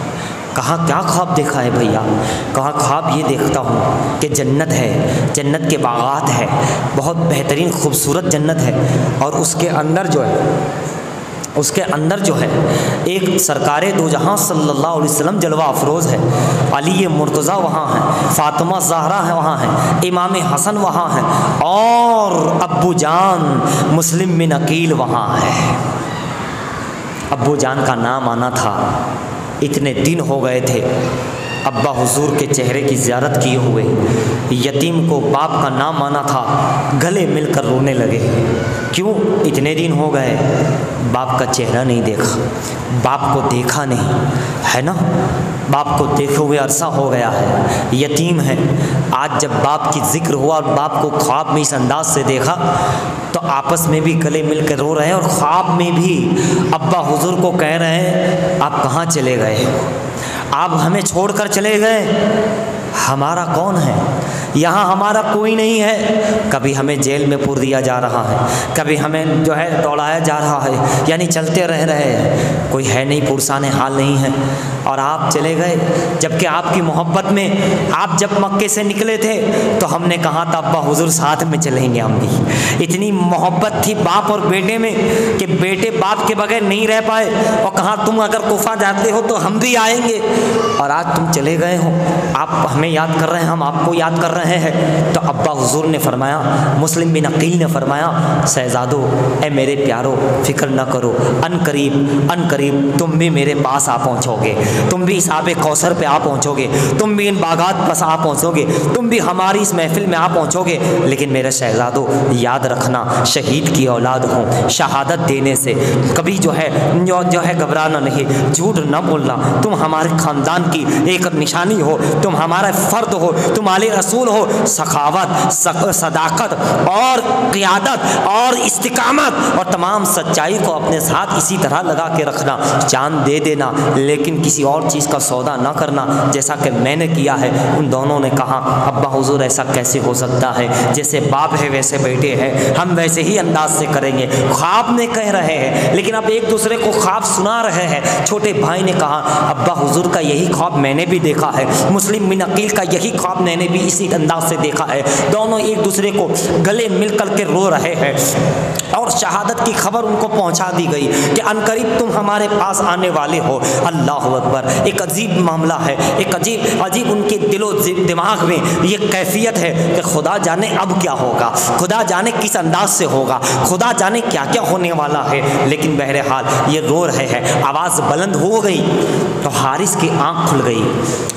कहा क्या ख्वाब देखा है भैया? कहा ख्वाब ये देखता हूँ कि जन्नत है, जन्नत के बागात है, बहुत बेहतरीन खूबसूरत जन्नत है, और उसके अंदर जो है एक सरकारे दो जहां सल्लल्लाहु अलैहि वसल्लम जलवा अफरोज़ है। अली मुर्तज़ा वहाँ है, फ़ातिमा ज़हरा है वहाँ है, इमाम हसन वहाँ है, और अब्बू जान मुस्लिम बिन अकील वहाँ है। अब्बू जान का नाम आना था, इतने दिन हो गए थे अब्बा हुजूर के चेहरे की ज़ियारत किए हुए यतीम को बाप का नाम माना था, गले मिलकर रोने लगे। क्यों? इतने दिन हो गए बाप का चेहरा नहीं देखा, बाप को देखा नहीं, है ना। बाप को देखे हुए अरसा हो गया है, यतीम है। आज जब बाप की जिक्र हुआ और बाप को ख्वाब में इस अंदाज से देखा तो आपस में भी गले मिलकर रो रहे हैं और ख्वाब में भी अब्बा हुजूर को कह रहे हैं आप कहाँ चले गए, आप हमें छोड़कर चले गए, हमारा कौन है, यहाँ हमारा कोई नहीं है। कभी हमें जेल में पूर दिया जा रहा है, कभी हमें जो है दौड़ाया जा रहा है, यानी चलते रह रहे हैं, कोई है नहीं, पुरसाने हाल नहीं है, और आप चले गए। जबकि आपकी मोहब्बत में आप जब मक्के से निकले थे तो हमने कहा था अब्बा हुजूर साथ में चलेंगे हम भी। इतनी मोहब्बत थी बाप और बेटे में कि बेटे बाप के बगैर नहीं रह पाए और कहा तुम अगर कुफा जाते हो तो हम भी आएंगे, और आज तुम चले गए हो, आप हमें याद कर रहे हैं, हम आपको याद कर रहे हैं। तो अब्बा हुजूर ने फरमाया, मुस्लिम बिन अकील ने फरमाया, शहजादो ए मेरे प्यारो फिक्र न करो, अन करीब तुम भी मेरे पास आ पहुँचोगे, तुम भी इस आबे कौसर पे आ पहुँचोगे, तुम भी इन बागात पर आ पहुँचोगे, तुम भी हमारी इस महफिल में आ पहुँचोगे। लेकिन मेरे शहजादो याद रखना, शहीद की औलाद हो, शहादत देने से कभी जो है घबराना नहीं, झूठ न बोलना, तुम हमारे ख़ानदान की एक निशानी हो, तुम हमारा फ़र्द हो, तुम आले रसूल हो। सखावत, सदाकत और क़ियादत और इस्तिकामत और तमाम सच्चाई को अपने साथ इसी तरह लगा के रखना, जान दे देना, लेकिन किसी और चीज़ का सौदा ना करना जैसा कि मैंने किया है। उन दोनों ने कहा अब्बा हुजूर ऐसा कैसे हो सकता है, जैसे बाप है वैसे बेटे हैं, हम वैसे ही अंदाज से करेंगे। ख्वाब में कह रहे हैं लेकिन अब एक दूसरे को ख्वाब सुना रहे हैं। छोटे भाई ने कहा अब्बा हुजूर का यही ख्वाब मैंने भी देखा है, मुस्लिम बिन अकील का यही ख्वाब मैंने भी इसी अंदाज से देखा है। दोनों एक दूसरे को गले मिल कर के रो रहे हैं और शहादत की खबर उनको पहुंचा दी गई कि अनकरीब तुम हमारे पास आने वाले हो। अल्लाह अकबर। एक अजीब मामला है, एक अजीब उनके दिलो दिमाग में ये कैफियत है कि खुदा जाने अब क्या होगा, खुदा जाने किस अंदाज से होगा, खुदा जाने क्या क्या होने वाला है। लेकिन बहरहाल ये रो रहे हैं। आवाज़ बुलंद हो गई तो हारिस की आँख खुल गई।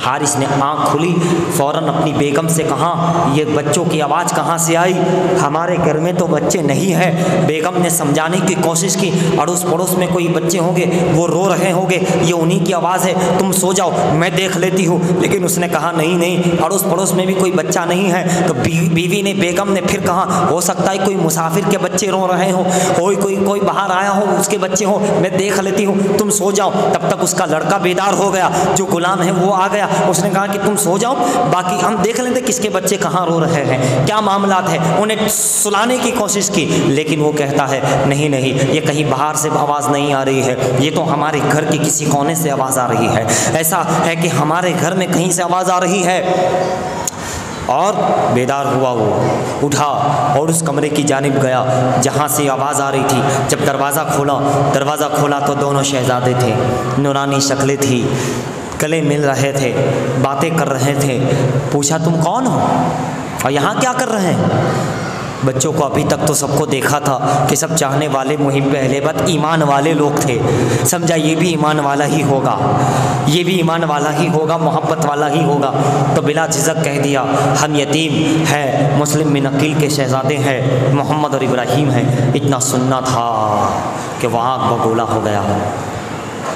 हारिस ने आँख खुली, फ़ौरन अपनी बेगम से कहा ये बच्चों की आवाज़ कहाँ से आई, हमारे घर में तो बच्चे नहीं हैं। बेगम ने समझाने की कोशिश की, अड़ोस पड़ोस में कोई बच्चे होंगे वो रो रहे होंगे, ये उन्हीं की आवाज़ है, तुम सो जाओ मैं देख लेती हूँ। लेकिन उसने कहा नहीं नहीं, अड़ोस पड़ोस में भी कोई बच्चा नहीं है। तो बीवी ने, बेगम ने फिर कहा हो सकता है कोई मुसाफिर के बच्चे रो रहे हों, कोई बाहर आया हो उसके बच्चे हों, मैं देख लेती हूँ, तुम सो जाओ। तब तक उसका लड़का बेदार हो गया, जो गुलाम है वो आ गया, उसने कहा कि तुम सो जाओ, बाकी हम देख लेते किसके बच्चे कहाँ रो रहे हैं, क्या मामलात है। उन्हें सुलाने की कोशिश की लेकिन वो कहता है नहीं नहीं, ये कहीं बाहर से आवाज़ नहीं आ रही है, ये तो हमारे घर के किसी कोने से आवाज़ आ रही है, ऐसा है कि हमारे घर में कहीं से आवाज़ आ रही है। और बेदार हुआ, वो उठा और उस कमरे की जानिब गया जहाँ से आवाज़ आ रही थी। जब दरवाज़ा खोला तो दोनों शहजादे थे, नूरानी शक्लें थी, गले मिल रहे थे, बातें कर रहे थे। पूछा तुम कौन हो और यहाँ क्या कर रहे हैं। बच्चों को अभी तक तो सबको देखा था कि सब चाहने वाले, मुहिब अहले बद ईमान वाले लोग थे, समझा ये भी ईमान वाला ही होगा, ये भी ईमान वाला ही होगा, मोहब्बत वाला ही होगा। तो बिला झिझक कह दिया हम यतीम हैं, मुस्लिम बिन अकील के शहजादे हैं, मोहम्मद और इब्राहिम हैं। इतना सुनना था कि वहाँ बगोला हो गया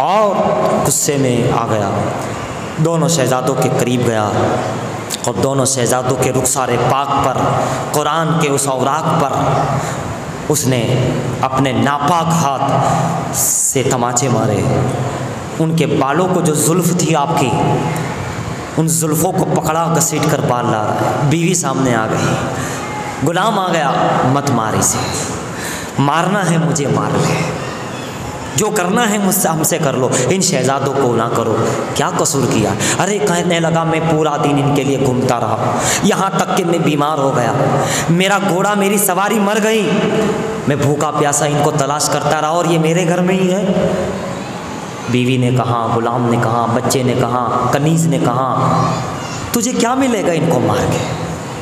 और गुस्से में आ गया, दोनों शहजादों के करीब गया और दोनों शहजादों के रुखसारे पाक पर, कुरान के उस औराक पर उसने अपने नापाक हाथ से तमाचे मारे। उनके बालों को जो जुल्फ़ थी आपकी, उन जुल्फ़ों को पकड़ा घसीट कर बाल ला रहा है। बीवी सामने आ गई, गुलाम आ गया, मत मार इसे, मारना है मुझे मार ले, जो करना है मुझसे हमसे कर लो, इन शहजादों को ना करो। क्या कसूर किया। अरे कहने लगा मैं पूरा दिन इनके लिए घूमता रहा, यहाँ तक कि मैं बीमार हो गया, मेरा घोड़ा, मेरी सवारी मर गई, मैं भूखा प्यासा इनको तलाश करता रहा और ये मेरे घर में ही है। बीवी ने कहा, गुलाम ने कहा, बच्चे ने कहा, कनीज़ ने कहा तुझे क्या मिलेगा इनको मार के,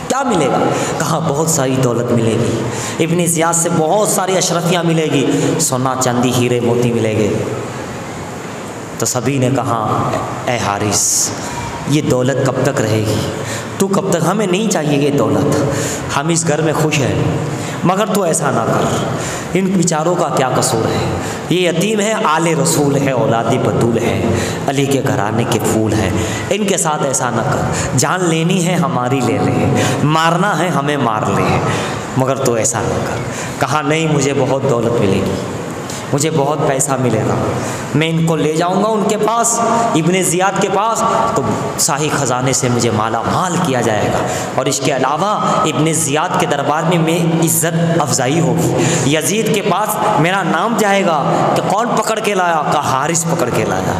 क्या मिलेगा। कहा बहुत सारी दौलत मिलेगी, इब्न ज़ियाद से बहुत सारी अशरफियाँ मिलेगी, सोना चांदी हीरे मोती मिलेंगे। तो सभी ने कहा ए हारिस ये दौलत कब तक रहेगी, तू कब तक, हमें नहीं चाहिए ये दौलत, हम इस घर में खुश हैं, मगर तू ऐसा ना कर। इन बेचारों का क्या कसूर है, ये यतीम है, आले रसूल है, औलादी बतूल है, अली के घराने के फूल हैं, इनके साथ ऐसा ना कर। जान लेनी है हमारी ले ले, मारना है हमें मार ले, मगर तू ऐसा ना कर। कहा नहीं, मुझे बहुत दौलत मिलेगी, मुझे बहुत पैसा मिलेगा, मैं इनको ले जाऊंगा उनके पास, इब्ने ज़ियाद के पास, तो शाही ख़जाने से मुझे माला माल किया जाएगा। और इसके अलावा इब्ने ज़ियाद के दरबार में मेरी इज़्ज़त अफजाई होगी, यजीद के पास मेरा नाम जाएगा कि कौन पकड़ के लाया, कहा हारिस पकड़ के लाया।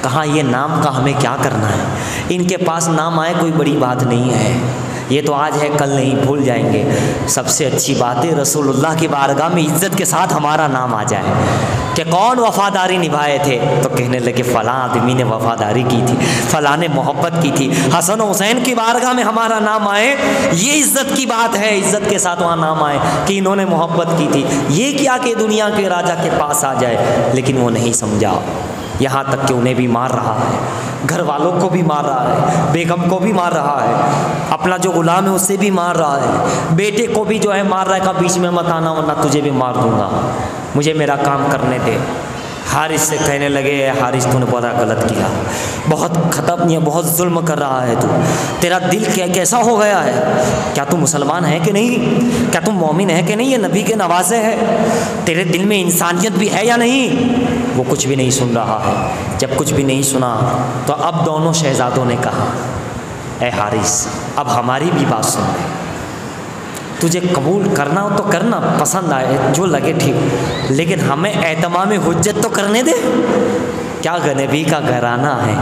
कहा ये नाम का हमें क्या करना है, इनके पास नाम आए कोई बड़ी बात नहीं है, ये तो आज है कल नहीं, भूल जाएंगे। सबसे अच्छी बात है रसूलुल्लाह की बारगाह में इज़्ज़त के साथ हमारा नाम आ जाए कि कौन वफ़ादारी निभाए थे, तो कहने लगे फ़लाँ आदमी ने वफ़ादारी की थी, फ़लाँ ने मोहब्बत की थी। हसन हुसैन की बारगाह में हमारा नाम आए, ये इज़्ज़त की बात है, इज़्ज़त के साथ वहाँ नाम आए कि इन्होंने मोहब्बत की थी। ये क्या कि दुनिया के राजा के पास आ जाए, लेकिन वो नहीं समझा, यहाँ तक कि उन्हें भी मार रहा है, घर वालों को भी मार रहा है, बेगम को भी मार रहा है, अपना जो गुलाम है उसे भी मार रहा है, बेटे को भी जो है मार रहा है, का बीच में मत आना वरना तुझे भी मार दूंगा, मुझे मेरा काम करने दे। हारिस से कहने लगे, हारिस तूने बड़ा गलत किया, बहुत खत्म, ये बहुत जुल्म कर रहा है तू, तेरा दिल कैसा हो गया है, क्या तू मुसलमान है कि नहीं, क्या तू मोमिन है कि नहीं, ये नबी के नवासे है, तेरे दिल में इंसानियत भी है या नहीं। वो कुछ भी नहीं सुन रहा है। जब कुछ भी नहीं सुना तो अब दोनों शहजादों ने कहा, ए हारिस अब हमारी भी बात सुन ले, तुझे कबूल करना हो तो करना, पसंद आए जो लगे ठीक, लेकिन हमें एतमाम हुज्जत तो करने दे। क्या नबी का घराना है,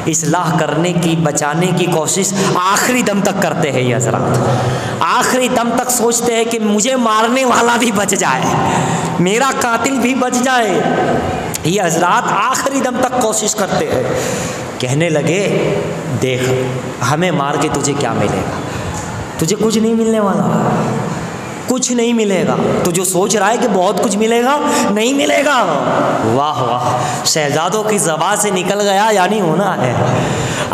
इस्लाह करने की, बचाने की कोशिश आखिरी दम तक करते हैं ये हज़रात, आखिरी दम तक सोचते हैं कि मुझे मारने वाला भी बच जाए, मेरा कातिल भी बच जाए, ये हज़रात आखिरी दम तक कोशिश करते हैं। कहने लगे, देख हमें मार के तुझे क्या मिलेगा, तुझे कुछ नहीं मिलने वाला, कुछ नहीं मिलेगा। तो जो सोच रहा है कि बहुत कुछ मिलेगा, नहीं मिलेगा। वाह वाह, शहजादों की ज़बान से निकल गया, यानी होना है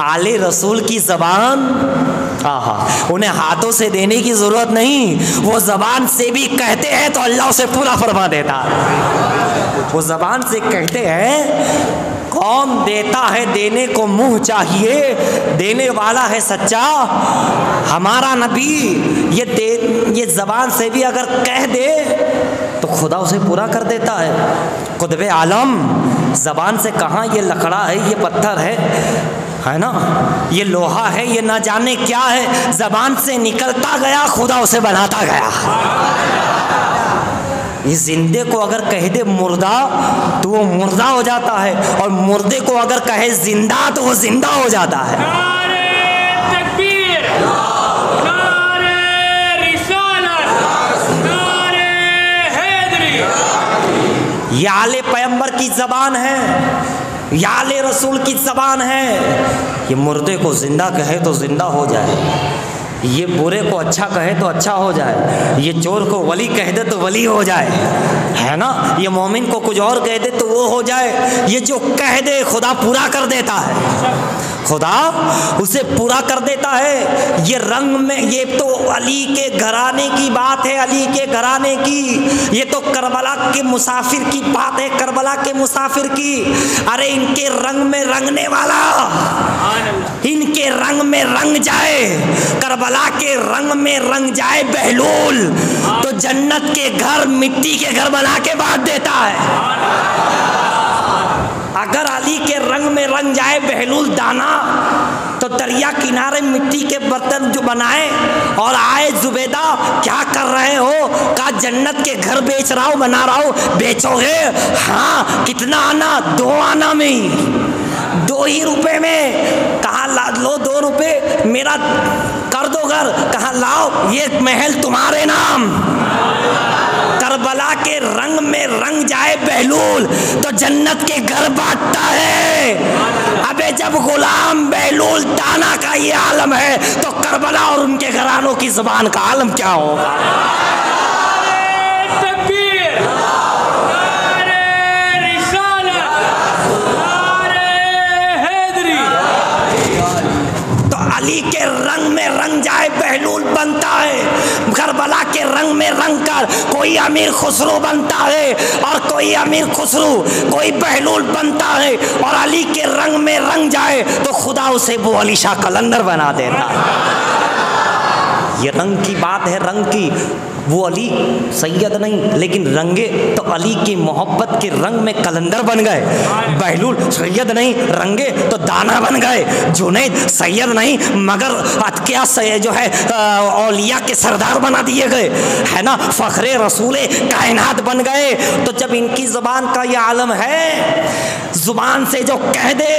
आले रसूल की ज़बान। आहा, उन्हें हाथों से देने की ज़रूरत नहीं, वो ज़बान से भी कहते हैं तो अल्लाह उसे पूरा फरमा देता है। वो ज़बान से कहते हैं, कौन देता है देने को मुंह चाहिए, देने वाला है सच्चा हमारा नबी। ये ज़बान से भी अगर कह दे तो खुदा उसे पूरा कर देता है। कुतुब आलम ज़बान से कहाँ, ये लकड़ा है, ये पत्थर है ना, ये लोहा है, ये ना जाने क्या है, ज़बान से निकलता गया, खुदा उसे बनाता गया। इस जिंदे को अगर कह दे मुर्दा तो वो मुर्दा हो जाता है, और मुर्दे को अगर कहे जिंदा तो वो जिंदा हो जाता है। नारे तकबीर, नारे रिसालत, नारे हैदरी। ये आले पैगंबर की ज़बान है, ये आले रसूल की ज़बान है। ये मुर्दे को जिंदा कहे तो जिंदा हो जाए, ये बुरे को अच्छा कहे तो अच्छा हो जाए, ये चोर को वली कह दे तो वली हो जाए, है ना, ये मोमिन को कुछ और कह दे तो वो हो जाए। ये जो कह दे खुदा पूरा कर देता है, खुदा उसे पूरा कर देता है। ये रंग में, ये तो अली के घराने की बात है, अली के घराने की, ये तो करबला के मुसाफिर की बात है, करबला के मुसाफिर की। अरे इनके रंग में रंगने वाला, इनके रंग में रंग जाए, करबला के रंग में रंग जाए बहलूल, तो जन्नत के घर मिट्टी के घर बना के बांट देता है। अगर अली के रंग में रंग जाए बहलूल दाना, तो दरिया किनारे मिट्टी के बर्तन जो बनाए और आए जुबेदा, क्या कर रहे हो, कहा जन्नत के घर बेच रहा हूँ, बना रहा हूँ, बेचोगे? हाँ, कितना आना? 2 आना में, 2 ही रुपए में। कहा लो 2 रुपए मेरा कर दो घर, कहा लाओ ये महल तुम्हारे नाम। करबला के रंग में रंग जाए बहलूल तो जन्नत के घर बांटता है। अबे जब गुलाम बहलूल दाना का ये आलम है तो करबला और उनके घरानों की ज़बान का आलम क्या होगा? रंग कर कोई अमीर खुसरो बनता है और कोई अमीर खुसरो कोई बहलूल बनता है, और अली के रंग में रंग जाए तो खुदा उसे वो अली शाह कलंदर बना देता है। ये रंग की बात है, रंग की। वो अली सैयद नहीं, लेकिन रंगे तो अली की मोहब्बत के रंग में कलंदर बन गए। बहलूल सैयद नहीं, रंगे तो दाना बन गए। जुनैद सैयद नहीं, मगर अतकिया से जो है औलिया के सरदार बना दिए गए, है ना। फ़ख्रे रसूले कायनात बन गए। तो जब इनकी ज़ुबान का ये आलम है, ज़ुबान से जो कह दे,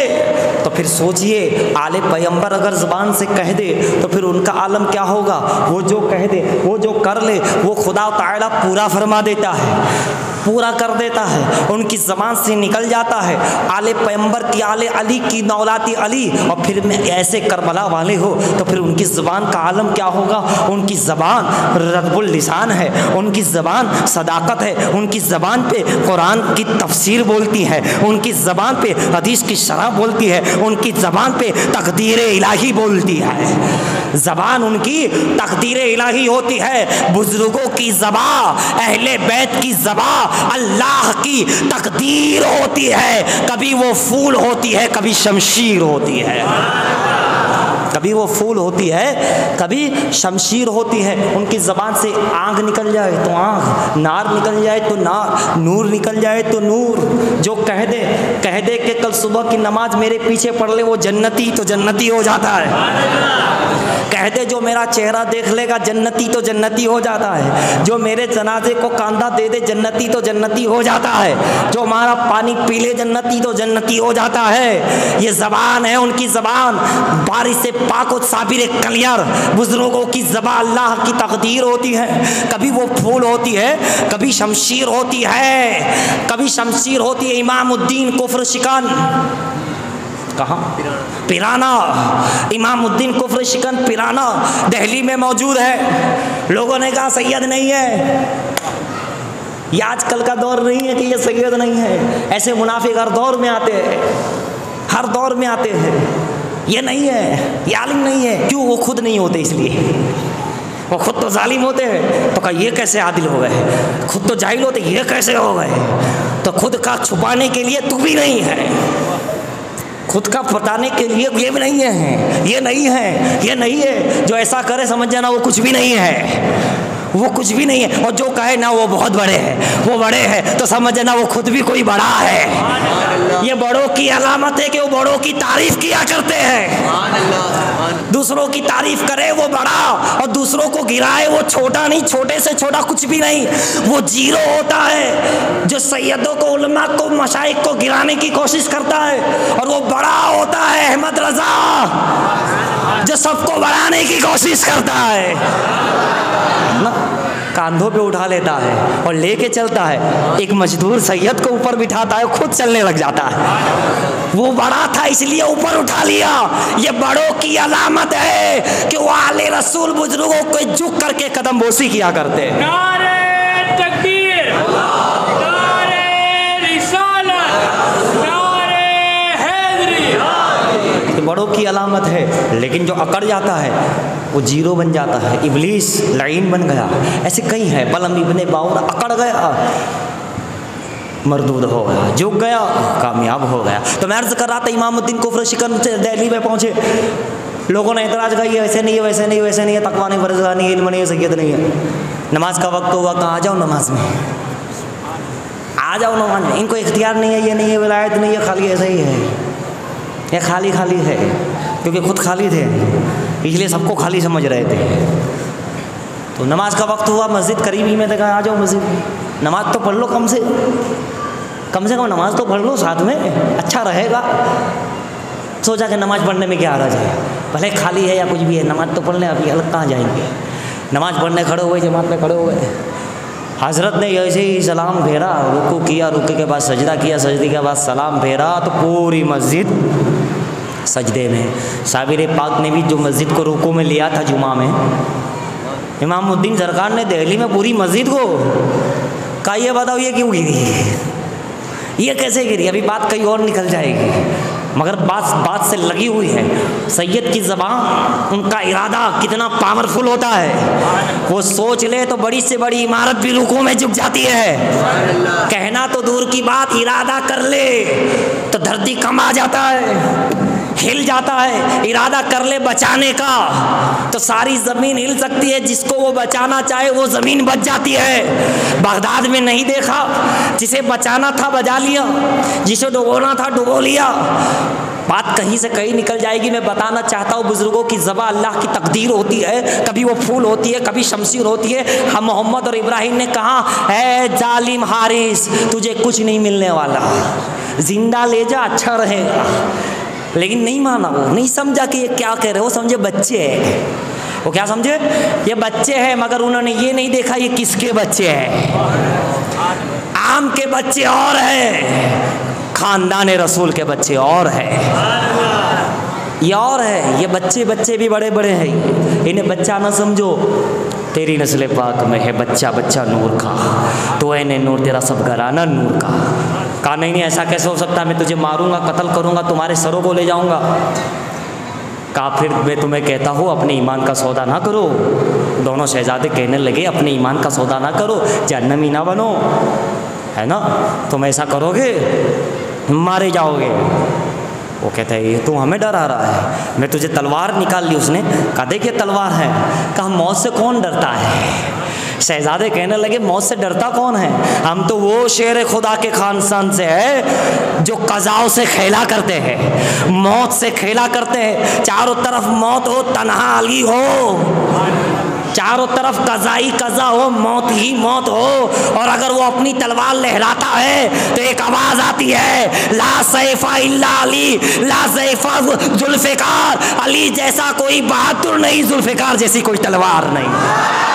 तो फिर सोचिए आले पैगंबर अगर ज़ुबान से कह दे तो फिर उनका आलम क्या होगा। वो जो कह दे, वो जो कर ले, वो खुदा ताला पूरा फरमा देता है, पूरा कर देता है, उनकी ज़बान से निकल जाता है। आले पैगंबर की, आले अली की, नौलाती अली, और फिर में ऐसे करबला वाले हो तो फिर उनकी ज़बान का आलम क्या होगा। उनकी ज़बान रद्बुल लिसान है, उनकी ज़बान सदाकत है, उनकी ज़बान पे कुरान की तफसीर बोलती है, उनकी ज़बान पे हदीस की शरह बोलती है, उनकी ज़बान पे तकदीर इलाही बोलती है। ज़बान उनकी तकदीर इलाही होती है। बुजुर्गों की ज़बान, अहले बैत की ज़बान अल्लाह की तकदीर होती है। कभी वो फूल होती है, कभी शमशीर होती है। कभी वो फूल होती है, कभी शमशीर होती है। उनकी ज़बान से आग निकल जाए तो आग, नार निकल जाए तो नार, नूर निकल जाए तो नूर। जो कह दे कि कल सुबह की नमाज मेरे पीछे पढ़ ले वो जन्नती, तो जन्नती हो जाता है। कह दे जो मेरा चेहरा देख लेगा जन्नती, तो जन्नती हो जाता है। जो मेरे जनाजे को कांधा दे दे जन्नती, तो जन्नती हो जाता है। जो हमारा पानी पी ले जन्नती, तो जन्नती हो जाता है। ये ज़बान है उनकी ज़बान, बारिश से पाक और साबिर कलियर। बुजुर्गों की ज़बान अल्लाह की तकदीर होती है। कभी वो फूल होती है, कभी शमशीर होती है, कभी शमशीर होती है। इमामुद्दीन कुफ्र शिकन, कहाँ? पिराना। इमामुद्दीन कुफ्र शिकन पिराना दिल्ली में मौजूद है। लोगों ने कहा सैयद नहीं है। ये आजकल का दौर नहीं है कि ये सैयद नहीं है। ऐसे मुनाफिक हर दौर में आते हैं, हर दौर में आते हैं। ये नहीं है, ये आलिम नहीं है। क्यों? वो खुद नहीं होते इसलिए। वो खुद तो जालिम होते हैं तो कहा ये कैसे आदिल हो गए। खुद तो जाहिल होते, ये कैसे हो गए। तो खुद का छुपाने के लिए तू भी नहीं है, खुद का बताने के लिए ये भी नहीं है, ये नहीं है, ये नहीं है। जो ऐसा करे समझ जाना वो कुछ भी नहीं है, वो कुछ भी नहीं है। और जो कहे ना वो बहुत बड़े हैं, वो बड़े हैं, तो समझ जाना वो खुद भी कोई बड़ा है। ये बड़ों की अलामत है कि वो बड़ों की तारीफ किया करते हैं। दूसरों की तारीफ करे वो बड़ा, और दूसरों को गिराए वो छोटा नहीं, छोटे से छोटा कुछ भी नहीं, वो जीरो होता है। जो सैयदों को, उलमा को, मशाइख को गिराने की कोशिश करता है, और वो बड़ा होता है अहमद रजा, जो सबको बढ़ाने की कोशिश करता है ना, कांधों पे उठा लेता है और लेके चलता है। एक मजदूर सैयद को ऊपर बिठाता है, खुद चलने लग जाता है। वो बड़ा था इसलिए ऊपर उठा लिया। ये बड़ों की अलामत है कि वो आले रसूल बुजुर्गों को झुक करके कदम बोसी किया करते हैं। नारे तकबीर, नारे रिसालत, नारे हैदरी। तो बड़ों की अलामत है। लेकिन जो अकड़ जाता है वो जीरो बन जाता है। इब्लीस लाइन बन गया। ऐसे कई हैं। बलम इब्ने बाउर अकड़ गया, मरदूद हो गया, झुक गया, कामयाब हो गया। तो मैं अर्ज़ कर रहा था इमामुद्दीन कुफ्र शिकन से दिल्ली में पहुँचे। लोगों ने इतराज़ किया, ये ऐसे नहीं है, वैसे नहीं, वैसे नहीं है, तकवा नहीं, फर्ज़ नहीं है, इल्म नहीं है, सैयद नहीं है। नमाज का वक्त हुआ, कहाँ आ जाओ नमाज में, आ जाओ नमाज में। इनको इख्तियार नहीं है, ये नहीं है, विलायत नहीं है, खाली ऐसा ही है, ये खाली खाली है। क्योंकि खुद खाली थे इसलिए सबको खाली समझ रहे थे। तो नमाज का वक्त हुआ, मस्जिद करीब ही में देखा, आ जाओ मस्जिद, नमाज तो पढ़ लो, कम से कम नमाज तो पढ़ लो साथ में, अच्छा रहेगा। सोचा कि नमाज पढ़ने में क्या हर्ज है, भले खाली है या कुछ भी है, नमाज तो पढ़ लें, अभी अलग कहाँ जाएंगे। नमाज पढ़ने खड़े हुए, जमात में खड़े हुए, हज़रत ने ऐसे ही सलाम फेरा, रुकू किया, रुके के बाद सजदा किया, सजदे के बाद सलाम फेरा, तो पूरी मस्जिद सजदे में। साबिर पाक ने भी जो मस्जिद को रुकू में लिया था जुमा में, इमामुद्दीन सरकार ने दिल्ली में पूरी मस्जिद को कहा, ये बताओ ये क्यों गिरी, ये कैसे गिरी। अभी बात कहीं और निकल जाएगी। मगर बात से लगी हुई है। सैयद की ज़बान, उनका इरादा कितना पावरफुल होता है। वो सोच ले तो बड़ी से बड़ी इमारत भी रुकू में झुक जाती है। कहना तो दूर की बात, इरादा कर ले तो धरती कमा जाता है, हिल जाता है। इरादा कर ले बचाने का तो सारी ज़मीन हिल सकती है। जिसको वो बचाना चाहे वो ज़मीन बच जाती है। बगदाद में नहीं देखा, जिसे बचाना था बचा लिया, जिसे डुबोना था डुबो लिया। बात कहीं से कहीं निकल जाएगी। मैं बताना चाहता हूँ बुजुर्गों की ज़बा अल्लाह की तकदीर होती है। कभी वो फूल होती है, कभी शमशीर होती है। हम मोहम्मद और इब्राहिम ने कहा है जालिम हारिस, तुझे कुछ नहीं मिलने वाला, जिंदा ले जा अच्छा रहेगा। लेकिन नहीं माना, वो नहीं समझा कि ये क्या कह रहे हो। समझे बच्चे हैं, वो क्या समझे ये बच्चे हैं, मगर उन्होंने ये नहीं देखा ये किसके बच्चे हैं। आम के बच्चे और हैं, खानदान रसूल के बच्चे और हैं, ये और है। ये बच्चे भी बड़े बड़े हैं, इन्हें बच्चा ना समझो। तेरी नस्ल पाक में है बच्चा बच्चा नूर का, तो ऐने नूर तेरा सब घराना नूर का। कहा नहीं ऐसा कैसे हो सकता, मैं तुझे मारूंगा, कत्ल करूंगा, तुम्हारे सरों को ले जाऊंगा। कहा फिर मैं तुम्हें कहता हूँ अपने ईमान का सौदा ना करो। दोनों शहजादे कहने लगे अपने ईमान का सौदा ना करो, जहन्नमी ना बनो, है ना। तुम ऐसा करोगे मारे जाओगे। वो कहता है ये तू हमें डरा रहा है, मैं तुझे तलवार निकाल ली। उसने कहा देखिए तलवार है। कहा मौत से कौन डरता है। शहजादे कहने लगे मौत से डरता कौन है, हम तो वो शेर खुदा के खानदान से है जो कज़ाओं से खेला करते हैं, मौत से खेला करते हैं। चारों तरफ मौत हो, तन्हा अली हो, चारों तरफ कज़ाई कज़ा हो, मौत ही मौत हो। और अगर वो अपनी तलवार लहराता है तो एक आवाज़ आती है ला सैफा इल्ला अली, ला सैफा जुल्फ़िकार। अली जैसा कोई बहादुर नहीं, जुल्फ़िकार जैसी कोई तलवार नहीं।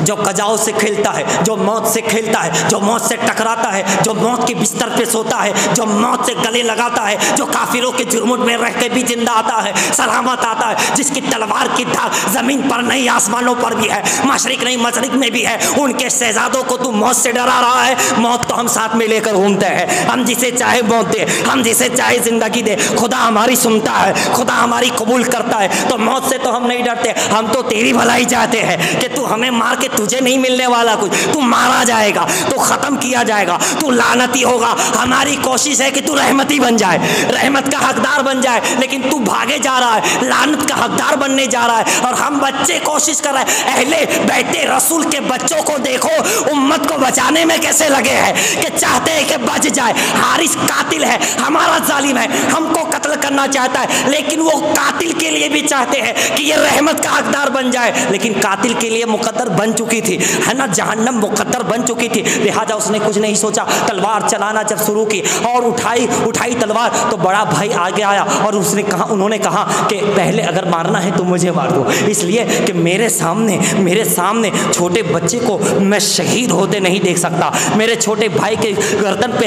जो कजाओं से खेलता है, जो मौत से खेलता है, जो मौत से टकराता है, जो मौत के बिस्तर पे सोता है, जो मौत से गले लगाता है, जो काफिरों के जुर्मुट में रह के भी जिंदा आता है, सलामत आता है, जिसकी तलवार की धार जमीन पर नहीं आसमानों पर भी है, मशरिक नहीं मशरिक में भी है। उनके शहजादों को तू मौत से डरा रहा है। मौत तो हम साथ में लेकर घूमते हैं, हम जिसे चाहे मौत दे, हम जिसे चाहे जिंदगी दे। खुदा हमारी सुनता है, खुदा हमारी कबूल करता है। तो मौत से तो हम नहीं डरते, हम तो तेरी भलाई चाहते हैं कि तू हमें मार के तुझे नहीं मिलने वाला कुछ, तू मारा जाएगा, तू खत्म किया जाएगा, तू लानती होगा। हमारी कोशिश है कि तू रहमती बन जाए, रहमत का हकदार बन जाए, लेकिन तू भागे जा रहा है, लानत का हकदार बनने जा रहा है। और हम बच्चे कोशिश कर रहे हैं। अहले बैठे रसूल के बच्चों को देखो, उम्मत को बचाने में कैसे लगे हैं कि चाहते हैं कि बच जाए। हारिस कातिल है, हमारा जालिम है, हमको कत्ल करना चाहता है, लेकिन वो कातिल के लिए भी चाहते हैं कि ये रहमत का हकदार बन जाए। लेकिन कातिल के लिए मुकद्दर बन चुकी थी, है ना, जहन्नम मुकद्दर बन चुकी थी। लिहाजा उसने कुछ नहीं सोचा, तलवार चलाना जब शुरू की और उठाई तलवार, तो बड़ा भाई आगे आया और उन्होंने कहा कि पहले अगर मारना है तो मुझे मार दो, इसलिए कि मेरे सामने छोटे बच्चे को मैं शहीद होते नहीं देख सकता। मेरे छोटे भाई के गर्दन पे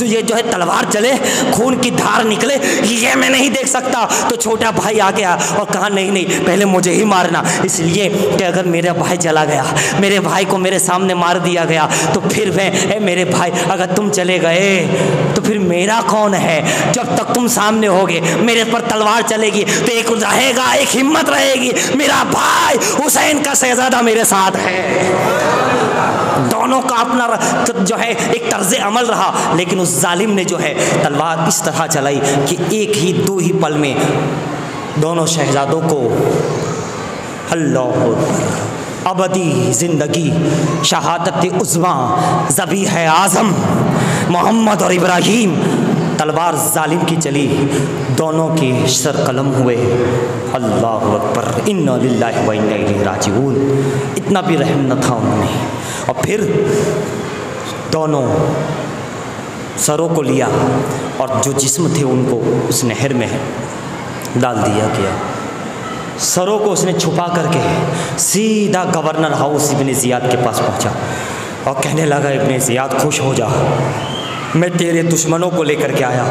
ये जो है तलवार चले, खून की धार निकले, ये मैं नहीं देख सकता। तो छोटा भाई आ गया और कहा नहीं पहले मुझे ही मारना, इसलिए कि अगर मेरा भाई चला गया, मेरे भाई को मेरे सामने मार दिया गया, तो फिर मेरे भाई अगर तुम चले गए तो फिर मेरा कौन है। जब तक तुम सामने होगे, मेरे पर तलवार चलेगी तो एक रहेगा, एक हिम्मत रहेगी, मेरा भाई हुसैन का शहजादा मेरे साथ है। दोनों का अपना जो है एक तर्ज अमल रहा, लेकिन उस जालिम ने जो है तलवार इस तरह चलाई कि एक ही दो ही पल में दोनों शहजादों को अल्लाह अबदी ज़िंदगी, शहादत उज़्मा, ज़बीह आज़म मोहम्मद और इब्राहीम, तलवार जालिम की चली, दोनों के सर कलम हुए। अल्लाहु अकबर, इन्ना लिल्लाहि व इन्ना इलैहि राजिऊन। इतना भी रहम न था उन्होंने। और फिर दोनों सरों को लिया और जो जिस्म थे उनको उस नहर में डाल दिया गया। सरों को उसने छुपा करके सीधा गवर्नर हाउस इब्ने ज़ियाद के पास पहुंचा और कहने लगा इब्ने ज़ियाद खुश हो जा, मैं तेरे दुश्मनों को लेकर के आया,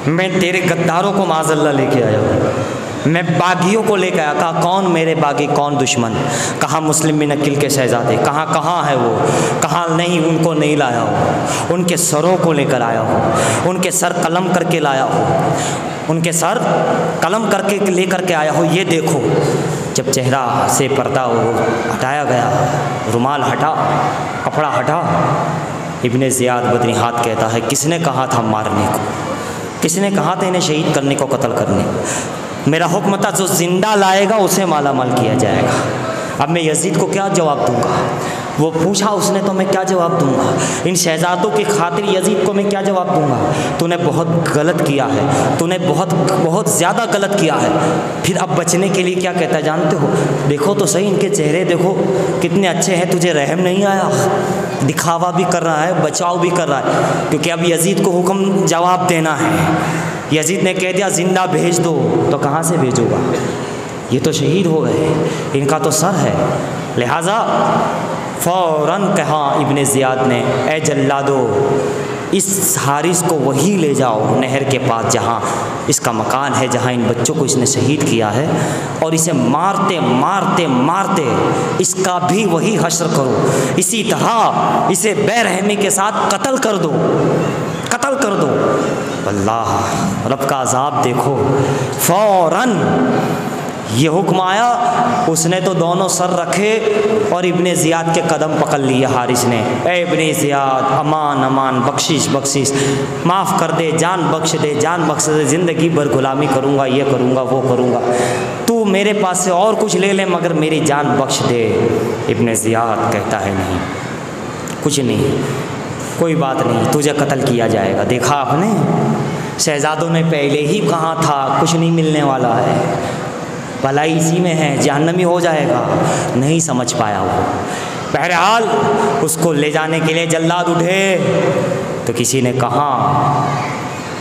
मैं तेरे गद्दारों को माज़अल्लाह लेके आया। मैं बागियों को लेकर आया। कहा कौन मेरे बागी, कौन दुश्मन? कहा मुस्लिम बिन अकील के शहजादे। कहाँ है वो? कहा नहीं, उनको नहीं लाया हो, उनके सरों को लेकर आया हो, उनके सर कलम करके लाया हो, उनके सर कलम करके लेकर के आया हो। ये देखो। जब चेहरा से पर्दा वो हटाया गया, रुमाल हटा, कपड़ा हटा, इब्ने ज़ियाद बदरी हाथ कहता है किसने कहा था मारने को? किसने कहा था इन्हें शहीद करने को, कत्ल करने को? मेरा हुक्म था जो जिंदा लाएगा उसे माला माल किया जाएगा। अब मैं यजीद को क्या जवाब दूंगा? वो पूछा उसने तो मैं क्या जवाब दूंगा? इन शहजादों की खातिर यजीद को मैं क्या जवाब दूंगा? तूने बहुत गलत किया है, तूने बहुत ज़्यादा गलत किया है। फिर अब बचने के लिए क्या कहता है जानते हो? देखो तो सही इनके चेहरे देखो कितने अच्छे हैं, तुझे रहम नहीं आया? दिखावा भी कर रहा है, बचाव भी कर रहा है, क्योंकि अब यजीद को हुक्म जवाब देना है। यजीद ने कह दिया जिंदा भेज दो, तो कहाँ से भेजूँगा? ये तो शहीद हो गए, इनका तो सर है। लिहाजा फ़ौरन कहा इब्ने ज़ियाद ने, ए जल्लादो, इस हारिस को वही ले जाओ नहर के पास जहाँ इसका मकान है, जहाँ इन बच्चों को इसने शहीद किया है, और इसे मारते मारते मारते इसका भी वही हश्र करो। इसी तरह इसे बेरहमी के साथ कत्ल कर दो, कत्ल कर दो। अल्लाह रब का अज़ाब देखो। फ़ौरन ये हुक्म आया, उसने तो दोनों सर रखे और इब्ने ज़ियाद के कदम पकड़ लिए हारिस ने। ए इब्ने ज़ियाद, अमान अमान, बख्शिश बख्शिश, माफ़ कर दे, जान बख्श दे, जान बख्श दे, ज़िंदगी भर गुलामी करूँगा, ये करूँगा, वो करूँगा, तू मेरे पास से और कुछ ले ले मगर मेरी जान बख्श दे। इब्ने ज़ियाद कहता है नहीं, कुछ नहीं, कोई बात नहीं, तुझे कत्ल किया जाएगा। देखा आपने, शहजादों ने पहले ही कहा था कुछ नहीं मिलने वाला है, भलाई इसी में है, जहन्नमी हो जाएगा। नहीं समझ पाया वो। बहरहाल उसको ले जाने के लिए जल्लाद उठे तो किसी ने कहा,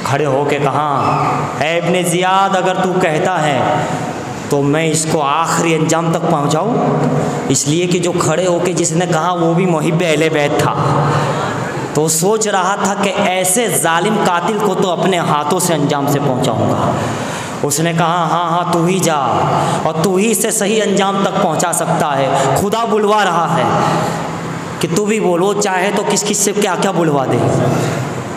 खड़े होके कहा, ऐ इब्ने ज़ियाद, अगर तू कहता है तो मैं इसको आखिरी अंजाम तक पहुंचाऊं। इसलिए कि जो खड़े होके जिसने कहा वो भी मुहिब्बे अहले बैत था, तो सोच रहा था कि ऐसे जालिम कातिल को तो अपने हाथों से अंजाम से पहुंचाऊंगा। उसने कहा हाँ हाँ तू ही जा, और तू ही इसे सही अंजाम तक पहुंचा सकता है। खुदा बुलवा रहा है कि तू भी बोलो, चाहे तो किस किस से क्या क्या बुलवा दे।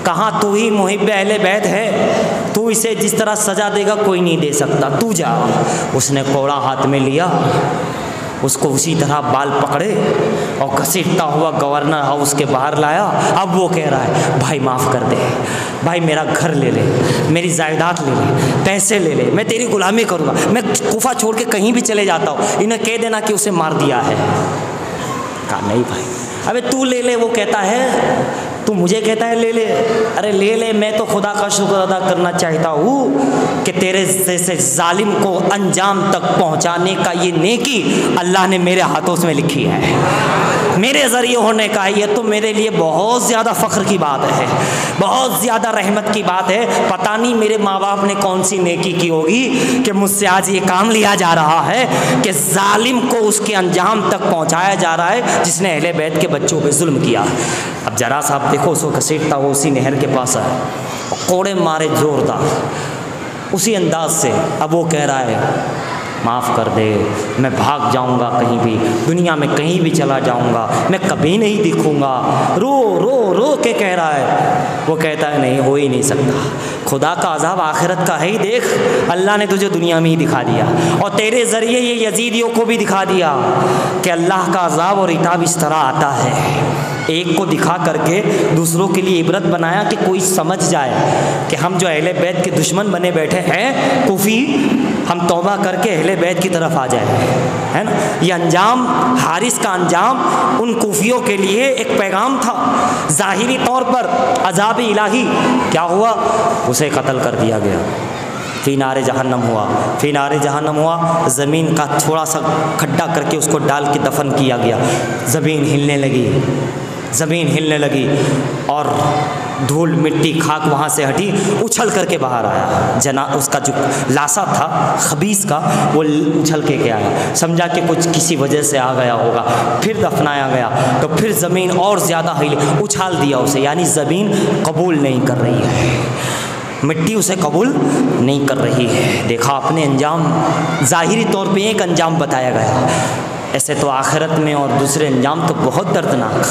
कहा तू ही मुहिब्बे अहले बैत है, तू इसे जिस तरह सजा देगा कोई नहीं दे सकता, तू जा। उसने कोड़ा हाथ में लिया, उसको उसी तरह बाल पकड़े और घसीटता हुआ गवर्नर हाउस के बाहर लाया। अब वो कह रहा है भाई माफ़ कर दे, भाई मेरा घर ले ले, मेरी जायदाद ले ले, पैसे ले ले, मैं तेरी गुलामी करूँगा, मैं कुफा छोड़ के कहीं भी चले जाता हूँ, इन्हें कह देना कि उसे मार दिया है। कहा नहीं भाई, अबे तू ले ले। वो कहता है तू मुझे कहता है ले ले, अरे ले ले, मैं तो खुदा का शुक्र अदा करना चाहता हूँ कि तेरे जैसे जालिम को अंजाम तक पहुँचाने का ये नेकी अल्लाह ने मेरे हाथों में लिखी है, मेरे ज़रिए होने का है। ये तो मेरे लिए बहुत ज़्यादा फ़ख्र की बात है, बहुत ज़्यादा रहमत की बात है। पता नहीं मेरे माँ बाप ने कौन सी नेकी की होगी कि मुझसे आज ये काम लिया जा रहा है कि जालिम को उसके अंजाम तक पहुँचाया जा रहा है जिसने अहले बैत के बच्चों पर जुल्म किया। अब जरा सा आप देखो, उसको घसीटता वो उसी नहर के पास आया और कोड़े मारे जोरदार उसी अंदाज से। अब वो कह रहा है माफ़ कर दे, मैं भाग जाऊंगा, कहीं भी दुनिया में कहीं भी चला जाऊंगा, मैं कभी नहीं दिखूंगा। रो रो रो के कह रहा है। वो कहता है नहीं, हो ही नहीं सकता, खुदा का अज़ाब आखिरत का है ही। देख अल्लाह ने तुझे दुनिया में ही दिखा दिया और तेरे ज़रिए ये यजीदियों को भी दिखा दिया कि अल्लाह का अज़ाब और इताब इस तरह आता है। एक को दिखा करके दूसरों के लिए इबरत बनाया कि कोई समझ जाए कि हम जो अहले बैत के दुश्मन बने बैठे हैं कुफी, हम तौबा करके अहले बैत की तरफ आ जाए, है ना। ये अंजाम, हारिस का अंजाम उन कुफियों के लिए एक पैगाम था। ज़ाहिरी तौर पर अज़ाब इलाही क्या हुआ, उसे कत्ल कर दिया गया, फी नारे जहन्नम हुआ, फी नारे जहन्नम हुआ। ज़मीन का थोड़ा सा खड्डा करके उसको डाल के दफन किया गया। ज़मीन हिलने लगी, ज़मीन हिलने लगी और धूल मिट्टी खाक वहाँ से हटी, उछल करके बाहर आया। जना उसका जो लाशा था खबीस का, वो उछल के आया, समझा कि कुछ किसी वजह से आ गया होगा। फिर दफनाया गया तो फिर ज़मीन और ज़्यादा हिली, उछाल दिया उसे, यानी ज़मीन कबूल नहीं कर रही है। मिट्टी उसे कबूल नहीं कर रही है। देखा आपने अंजाम, ज़ाहिरी तौर पे एक अंजाम बताया गया, ऐसे तो आखिरत में और दूसरे अंजाम तो बहुत दर्दनाक,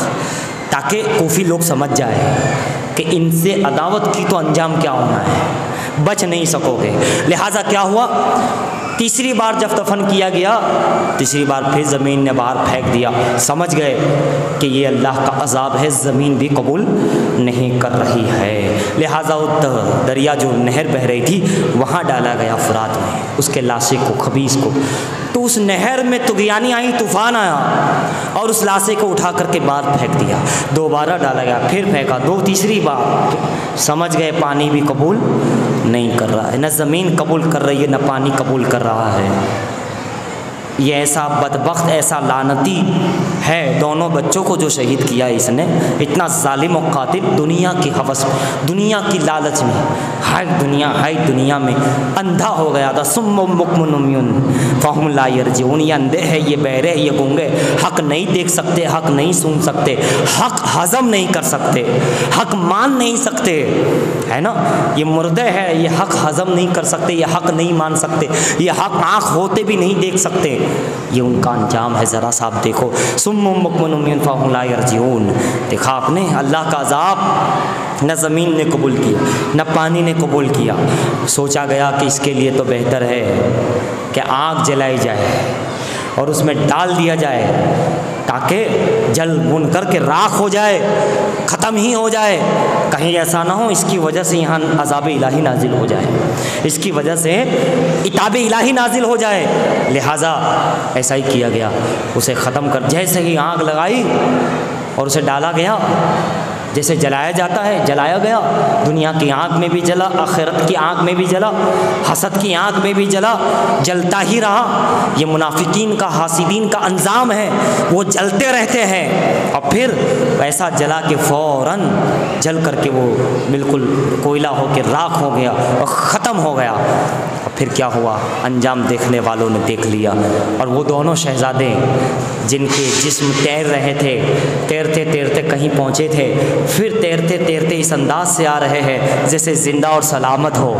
ताकि कूफी लोग समझ जाए कि इनसे अदावत की तो अंजाम क्या होना है, बच नहीं सकोगे। लिहाजा क्या हुआ, तीसरी बार जब दफन किया गया, तीसरी बार फिर ज़मीन ने बाहर फेंक दिया। समझ गए कि ये अल्लाह का अजाब है, ज़मीन भी कबूल नहीं कर रही है। लिहाजा उस दरिया जो नहर बह रही थी वहाँ डाला गया फुरात में उसके लाशे को, खबीस को। तो उस नहर में तुगयानी आई, तूफ़ान आया और उस लाशे को उठा करके बाहर फेंक दिया। दोबारा डाला गया, फिर फेंका, तीसरी बार। समझ गए पानी भी कबूल नहीं कर रहा है, न ज़मीन कबूल कर रही है, न पानी कबूल कर रहा है। ये ऐसा बदबख्त, ऐसा लानती है, दोनों बच्चों को जो शहीद किया इसने, इतना जालिम और कातिल, दुनिया की हवस, दुनिया की लालच में, हाय दुनिया में अंधा हो गया था। फ़हुम ला यरजिऊन, ये अंधे हैं, ये बहरे हैं, ये गूंगे, हक नहीं देख सकते, हक नहीं सुन सकते, हक हज़म नहीं कर सकते, हक मान नहीं सकते, है ना। ये मुर्दे हैं, ये हक हज़म नहीं कर सकते, ये हक नहीं मान सकते, ये हक आँख होते भी नहीं देख सकते। ये उनका अंजाम है। ज़रा साहब देखो, सुम्मुम बुक्मुन उम्युन फ़हुम ला यरजिऊन। देखा आपने अल्लाह का अज़ाब, न ज़मीन ने कबूल किया, न पानी ने कबूल किया। सोचा गया कि इसके लिए तो बेहतर है कि आग जलाई जाए और उसमें डाल दिया जाए ताकि जल भुन करके राख हो जाए, ख़त्म ही हो जाए। कहीं ऐसा ना हो इसकी वजह से यहाँ अज़ाब इलाही नाजिल हो जाए, इसकी वजह से इताब इलाही नाजिल हो जाए। लिहाजा ऐसा ही किया गया, उसे ख़त्म कर, जैसे ही आग लगाई और उसे डाला गया, जैसे जलाया जाता है जलाया गया। दुनिया की आग में भी जला, आखिरत की आग में भी जला, हसद की आग में भी जला, जलता ही रहा। ये मुनाफिकीन का, हासिदीन का अंजाम है, वो जलते रहते हैं और फिर ऐसा जला के फ़ौरन जल करके वो बिल्कुल कोयला हो के राख हो गया और ख़त्म हो गया। और फिर क्या हुआ, अंजाम देखने वालों ने देख लिया। और वो दोनों शहज़ादे जिनके जिस्म तैर रहे थे, तैरते तैरते कहीं पहुँचे थे, फिर तैरते तैरते इस अंदाज से आ रहे हैं जैसे ज़िंदा और सलामत हो,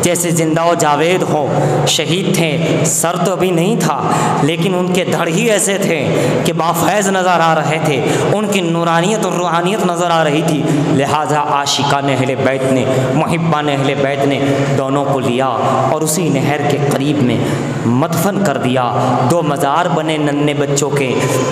जैसे ज़िंदा और जावेद हो। शहीद थे, सर तो अभी नहीं था, लेकिन उनके धड़ ही ऐसे थे कि बाफैज़ नज़र आ रहे थे, उनकी नूरानियत और रूहानियत नज़र आ रही थी। लिहाजा आशिकान अहले बैत ने, मुहिब्बान अहले बैत ने दोनों को लिया और उसी नहर के करीब में मदफन कर दिया। दो मज़ार बने नन्हे बच्चों के,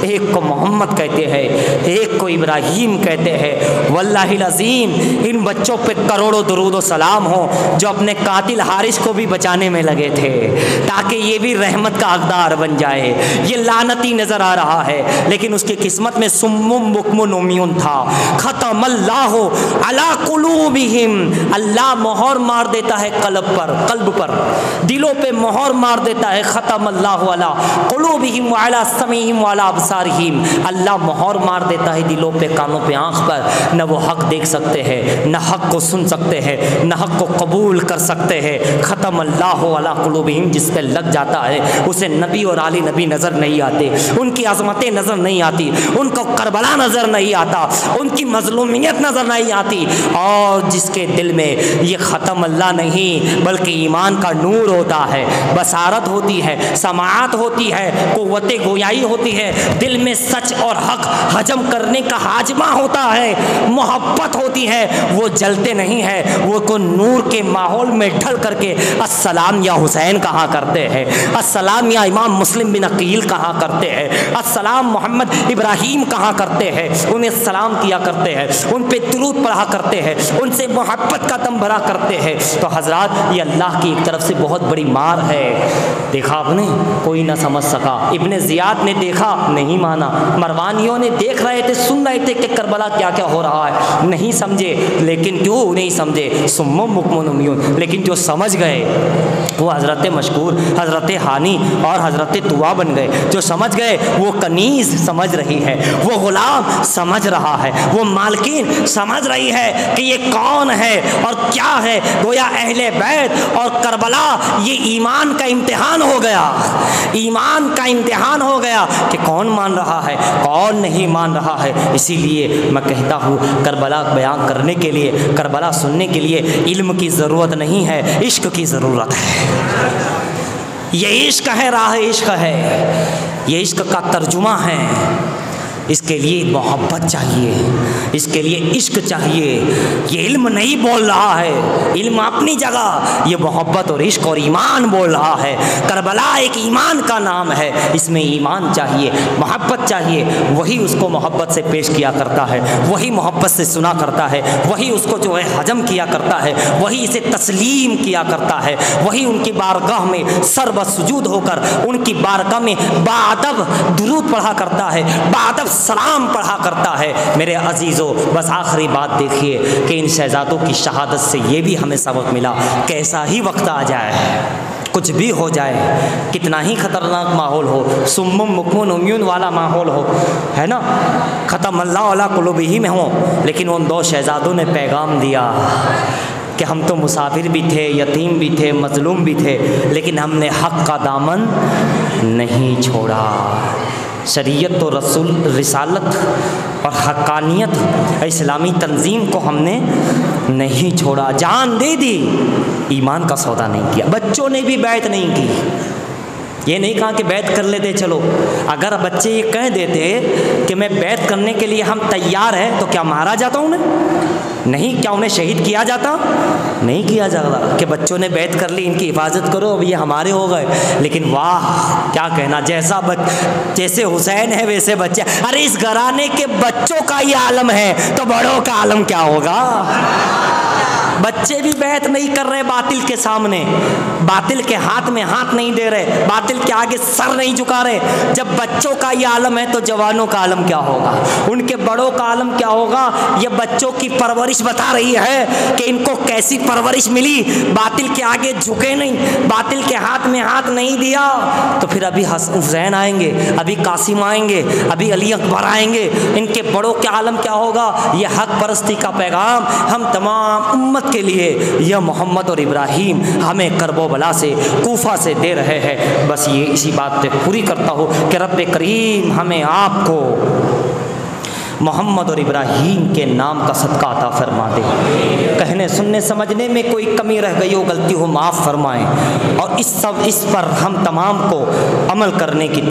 एक को मोहम्मद कहते हैं, एक को इब्राहीम कहते हैं। वल्लाहिल अज़ीम, इन बच्चों पे करोड़ों दुरूद व सलाम हो जो अपने कातिल हारिस को भी बचाने में लगे थे ताकि ये भी रहमत का हकदार बन जाए। ये लानती नज़र आ रहा है, लेकिन उसकी किस्मत में सुम्मुम बुक्मुन उम्युन था। ख़तमल्लाहु अला कुलूबिहिम, अल्लाह मोहर मार देता है कल्ब पर, दिलों पे मोहर मार देता है। ख़तमल्लाहु अला कुलूबिहिम व अला समीहिम व अला अबसारिहिम, अल्लाह मोहर मार देता है दिलों पे, कानों पे, आँख पर। न वो हक देख सकते हैं, न हक को सुन सकते हैं, न हक को कबूल कर सकते हैं। ख़तमल्लाहु अला कुलूबिहिम, जिस पे लग जाता है उसे नबी और आली नबी नज़र नहीं आते, उनकी अज़मतें नज़र नहीं आती, उनको करबला नज़र नहीं आता, उनकी मज़लूमियत नज़र नहीं आती। और जिसके दिल में ये ख़त्म अल्लाह नहीं बल्कि ईमान का नूर होता है, बसारत होती है, समाअत होती है, क़ुव्वत गोयाई होती है, दिल में सच और हक हजम करने का हाजमा होता है, मोहब्बत होती है, वो जलते नहीं है। वो को नूर के माहौल में ढल करके अस्सलाम या हुसैन कहा करते हैं, अस्सलाम या इमाम मुस्लिम बिन अकील कहा करते हैं, अस्सलाम मोहम्मद इब्राहीम कहा करते हैं, उन्हें सलाम किया करते हैं, उन पे दुरूद पढ़ा करते हैं, उनसे मोहब्बत का दम भरा करते हैं। तो हजरात, ये अल्लाह की एक तरफ से बहुत बड़ी मार है। देखा आपने, कोई ना समझ सका। इब्ने ज़ियाद ने देखा, नहीं माना। मरवानियों ने देख रहे थे, सुन रहे थे कि करबला क्या क्या हो रहा है, नहीं समझे। लेकिन क्यों नहीं समझे? सुम्मुम बुक्मुन उम्युन। लेकिन जो समझ गए वो हज़रत मशकूर, हज़रत हानी और हज़रत तुआ बन गए। जो समझ गए वो कनीज़ समझ रही है, वो ग़ुलाम समझ रहा है, वो मालकिन समझ रही है कि ये कौन है और क्या है। गोया अहले बैत और करबला ये ईमान का इम्तिहान हो गया, ईमान का इम्तिहान हो गया कि कौन मान रहा है, कौन नहीं मान रहा है। इसीलिए मैं कहता हूँ करबला बयान करने के लिए, करबला सुनने के लिए इल्म की ज़रूरत नहीं है, इश्क की ज़रूरत है। ये इश्क है, राह इश्क है, ये इश्क का तर्जुमा है। इसके लिए मोहब्बत चाहिए, इसके लिए इश्क चाहिए। ये इल्म नहीं बोल रहा है, इल्म अपनी जगह, ये मोहब्बत और इश्क और ईमान बोल रहा है। करबला एक ईमान का नाम है, इसमें ईमान चाहिए, मोहब्बत चाहिए। वही उसको मोहब्बत से पेश किया करता है, वही मोहब्बत से सुना करता है, वही उसको जो है हजम किया करता है, वही इसे तस्लीम किया करता है, वही उनकी बारगाह में सर्वसुजूद होकर उनकी बारगाह में बाअदब दुरूद पढ़ा करता है, बाअदब सलाम पढ़ा करता है। मेरे अजीज़ों, बस आखिरी बात देखिए कि इन शहजादों की शहादत से ये भी हमें सबक मिला, कैसा ही वक्त आ जाए, कुछ भी हो जाए, कितना ही ख़तरनाक माहौल हो, सुम्मुम मुकमुन उम्यून वाला माहौल हो, है ना, ख़त्म अल्लाह अला कुलूबिहिम में हो, लेकिन उन दो शहजादों ने पैगाम दिया कि हम तो मुसाफिर भी थे, यतीम भी थे, मजलूम भी थे, लेकिन हमने हक़ का दामन नहीं छोड़ा। शरीयत और रसूल रिसालत और हक़ानियत इस्लामी तंजीम को हमने नहीं छोड़ा, जान दे दी, ईमान का सौदा नहीं किया। बच्चों ने भी बैत नहीं की, ये नहीं कहा कि बैत कर लेते चलो। अगर बच्चे ये कह देते कि मैं बैत करने के लिए हम तैयार हैं, तो क्या मारा जाता उन्हें? नहीं। क्या उन्हें शहीद किया जाता? नहीं किया जाता। कि बच्चों ने बैत कर ली, इनकी हिफाजत करो, अब ये हमारे हो गए। लेकिन वाह, क्या कहना, जैसे हुसैन है वैसे बच्चे। अरे इस घराने के बच्चों का ये आलम है तो बड़ों का आलम क्या होगा। बच्चे भी बैत नहीं कर रहे बातिल के सामने, बातिल के हाथ में हाथ नहीं दे रहे, बातिल के आगे सर नहीं झुका रहे। जब बच्चों का ये आलम है तो जवानों का आलम क्या होगा, उनके बड़ों का आलम क्या होगा। ये बच्चों की परवरिश बता रही है कि इनको कैसी परवरिश मिली, बातिल के आगे झुके नहीं, बातिल के हाथ में हाथ नहीं दिया। तो फिर अभी हुसैन आएंगे, अभी कासिम आएंगे, अभी अली अकबर आएंगे, इनके बड़ों के आलम क्या होगा। ये हक परस्ती का पैगाम हम तमाम उम्मत के लिए यह मोहम्मद और इब्राहीम हमें करबला से, कूफा से दे रहे हैं। बस ये इसी बात पे पूरी करता हूँ कि रब्बे करीम हमें आपको मोहम्मद और इब्राहीम के नाम का सदका अता फरमा दे। कहने सुनने समझने में कोई कमी रह गई हो, गलती हो, माफ़ फरमाएं, और इस पर हम तमाम को अमल करने की तौफीक